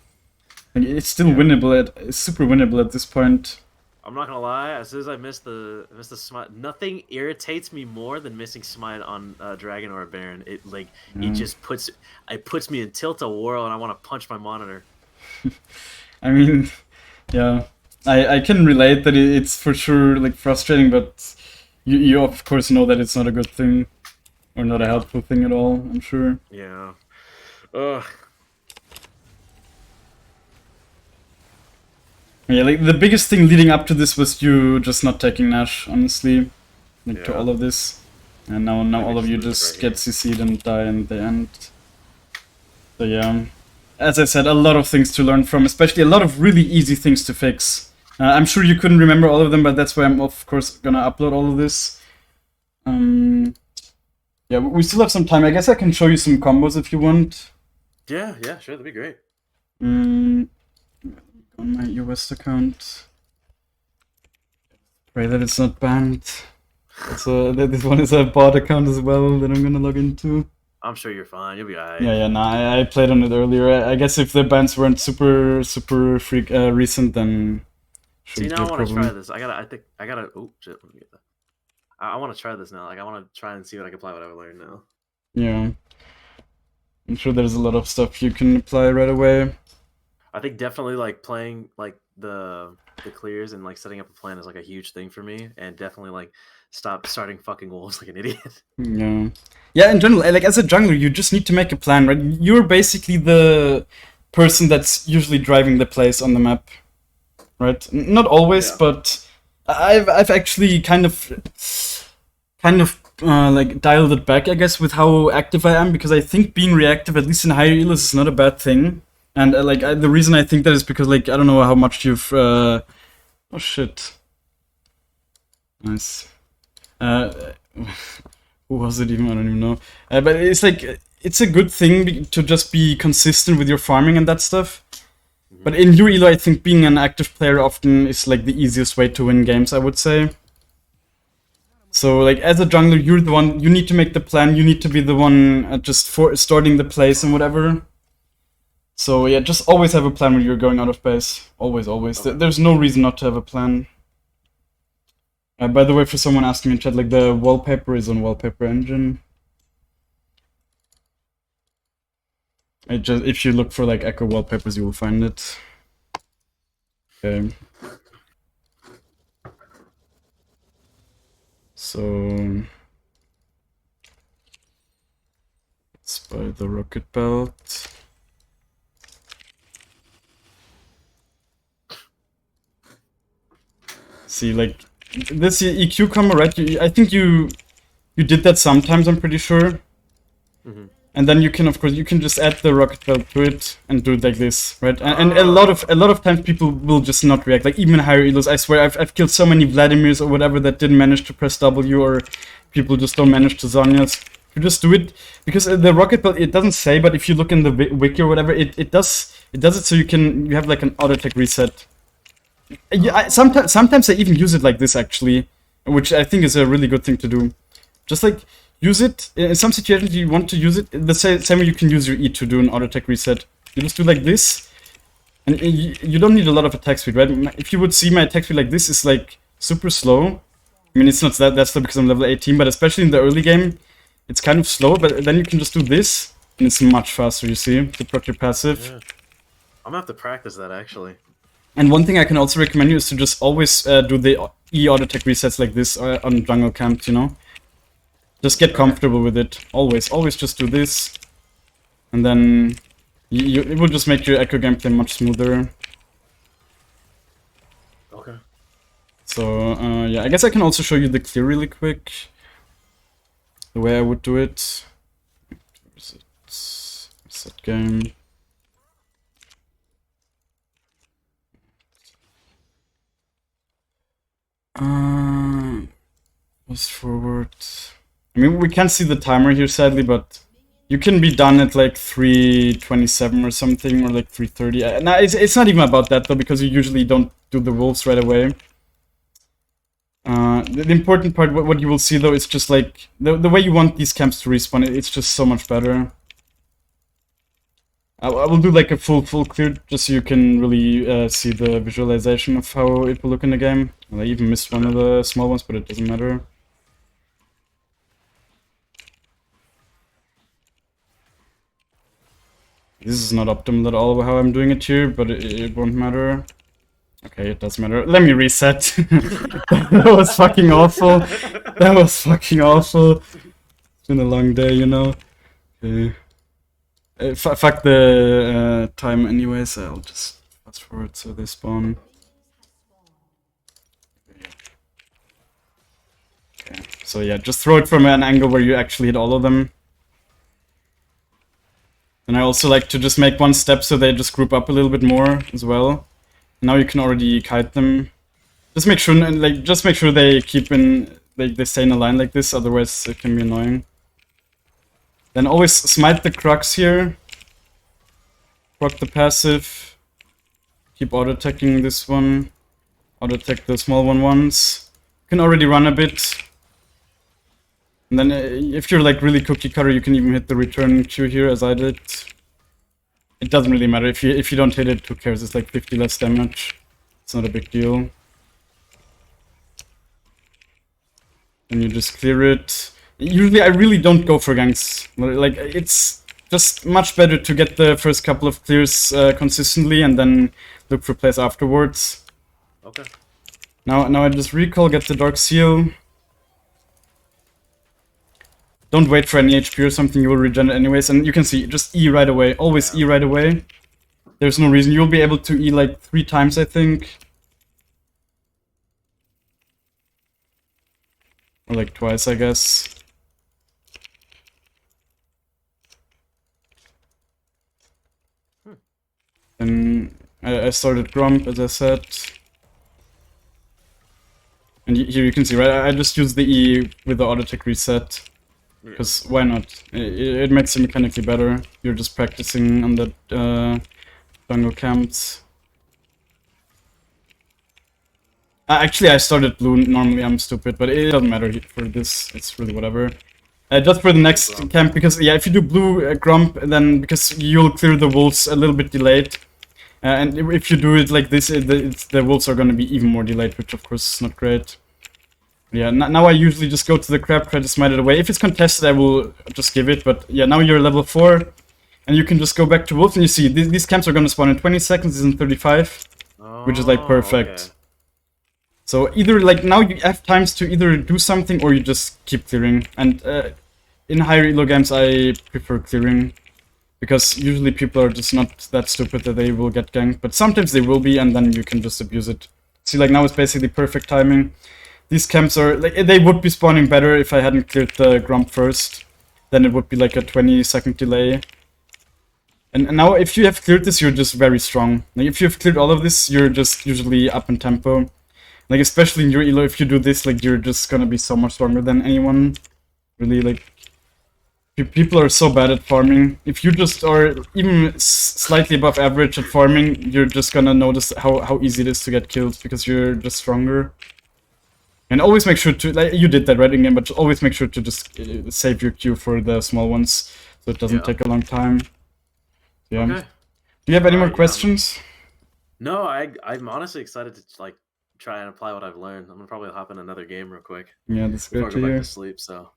Like, it's still winnable. It's super winnable at this point. I'm not gonna lie. As soon as I missed the smite, nothing irritates me more than missing smite on a dragon or a baron. It just puts me in tilt-a-whirl, and I want to punch my monitor. I mean, yeah, I can relate that it's for sure like frustrating, but you of course know that it's not a good thing or not a helpful thing at all. I'm sure. Yeah. Ugh. Yeah, like the biggest thing leading up to this was you just not taking Nash, honestly, like to all of this, and now all of you just get CC'd and die in the end. So yeah, as I said, a lot of things to learn from, especially a lot of really easy things to fix. I'm sure you couldn't remember all of them, but that's why I'm of course gonna upload all of this. Yeah, we still have some time. I guess I can show you some combos if you want. Yeah, sure, that'd be great. On my US account. Pray that it's not banned. So this one is a bot account as well that I'm gonna log into. I'm sure you're fine. You'll be alright. Yeah. Nah, I played on it earlier. I guess if the bans weren't super recent, then see, now I want to try this. I gotta. Oh shit! Let me get that. I want to try this now. Like, I want to try and see what I can apply what I've learned now. Yeah. I'm sure there's a lot of stuff you can apply right away. I think definitely like playing like the clears and like setting up a plan is like a huge thing for me, and definitely like stop starting fucking wolves like an idiot. Yeah. Yeah, in general, like as a jungler, you just need to make a plan, right? You're basically the person that's usually driving the plays on the map, right? Not always, Yeah. but I've actually kind of like dialed it back, I guess, with how active I am, because I think being reactive, at least in higher elos, is not a bad thing. And the reason I think that is because, like, I don't know how much you've oh shit, nice. Who was it even? I don't even know. But it's like it's a good thing to just be consistent with your farming and that stuff. But in your elo, I think being an active player often is like the easiest way to win games, I would say. So like as a jungler, you're the one. You need to make the plan. You need to be the one just for starting the plays and whatever. So yeah, just always have a plan when you're going out of base. Always, always. Okay. There's no reason not to have a plan. By the way, for someone asking in chat, like the wallpaper is on Wallpaper Engine. If you look for like Ekko wallpapers, you will find it. Okay. So let's buy the rocket belt. See, like this EQ combo, right? I think you did that sometimes. I'm pretty sure. And then you can, of course, you can just add the rocket belt to it and do it like this, right? And a lot of times people will just not react. Like even higher elos, I swear, I've killed so many Vladimirs or whatever that didn't manage to press W, or people just don't manage to Zhonya's. You just do it because the rocket belt, it doesn't say, but if you look in the wiki or whatever, it does it so you have like an auto attack reset. Yeah, sometimes I even use it like this actually, which I think is a really good thing to do. Just like use it in some situations you want to use it the same way you can use your E to do an auto attack reset. You just do like this, and you don't need a lot of attack speed, right? If you would see my attack speed like this is like super slow. I mean, it's not that slow because I'm level 18, but especially in the early game, it's kind of slow. But then you can just do this, and it's much faster. You see, to proc your passive. Yeah. I'm gonna have to practice that actually. And one thing I can also recommend you is to just always do the E auto attack resets like this on jungle camps, you know? Just get comfortable with it. Always just do this. And then it will just make your Ekko gameplay much smoother. Okay. So, yeah, I guess I can also show you the clear really quick. The way I would do it. Reset game. Fast forward. I mean, we can't see the timer here, sadly, but you can be done at like 3:27 or something, or like 3:30. No, it's not even about that though, because you usually don't do the wolves right away. The important part, what you will see though, is just like the way you want these camps to respawn. It's just so much better. I will do like a full clear just so you can really see the visualization of how it will look in the game. Well, I even missed one of the small ones, but it doesn't matter. This is not optimal at all how I'm doing it here, but it won't matter. Okay, it does matter. Let me reset. That was fucking awful. That was fucking awful. It's been a long day, you know. Okay. Fuck the time anyways, I'll just fast forward so they spawn. Okay, so yeah, just throw it from an angle where you actually hit all of them. And I also like to just make one step so they just group up a little bit more as well. Now you can already kite them. Just make sure they keep in, they stay in a line like this, otherwise it can be annoying. Then always smite the Crux here. Proc the passive. Keep auto-attacking this one. Auto-attack the small one once. You can already run a bit. And then if you're like really cookie cutter, you can even hit the return Q here as I did. It doesn't really matter. If you don't hit it, who cares? It's like 50 less damage. It's not a big deal. And you just clear it. Usually I really don't go for ganks. Like it's just much better to get the first couple of clears consistently and then look for plays afterwards. Okay. Now I just recall, get the Dark Seal. Don't wait for any HP or something, you will regen it anyways. And you can see, just E right away. Always E right away. There's no reason. You'll be able to E like 3 times, I think. Or like twice, I guess. Then I started Grump, as I said. And here you can see, right? I just used the E with the auto-attack reset. Because why not? It makes it mechanically better. You're just practicing on the jungle camps. Actually, I started blue. Normally I'm stupid, but it doesn't matter for this. It's really whatever. Just for the next camp, because yeah, if you do blue Grump, then because you'll clear the wolves a little bit delayed. And if you do it like this, the wolves are going to be even more delayed, which of course is not great. Yeah, now I usually just go to the crab, try to smite it away. If it's contested, I will just give it, but yeah, now you're level 4, and you can just go back to wolves, and you see, these camps are going to spawn in 20 seconds, this is in 35, which is like perfect. Okay. So either, like, now you have times to either do something, or you just keep clearing, and in higher elo games, I prefer clearing. Because usually people are just not that stupid that they will get ganked, but sometimes they will be, and then you can just abuse it. See, like now it's basically perfect timing. These camps are, like, they would be spawning better if I hadn't cleared the Grump first. Then it would be like a 20-second delay. And now if you have cleared this, you're just very strong. Like if you've cleared all of this, you're just usually up in tempo. Like especially in your elo, if you do this, like you're just gonna be so much stronger than anyone. Really, like... People are so bad at farming. If you just are even slightly above average at farming, you're just gonna notice how easy it is to get killed because you're just stronger. And always make sure to, like, you did that right in game, but always make sure to just save your Q for the small ones, so it doesn't take a long time. Yeah. Okay. Do you have any more questions? No, I'm honestly excited to like try and apply what I've learned. I'm gonna probably hop in another game real quick. Yeah, that's before great I to go hear. back to sleep. So.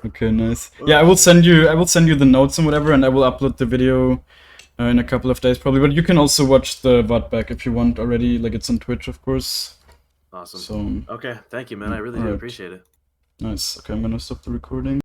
Okay, nice. Yeah, I will send you the notes and whatever, and I will upload the video in a couple of days probably. But you can also watch the VOD back if you want already. Like it's on Twitch, of course. Awesome. So okay, thank you, man. I really do appreciate it. Nice. Okay, I'm gonna stop the recording.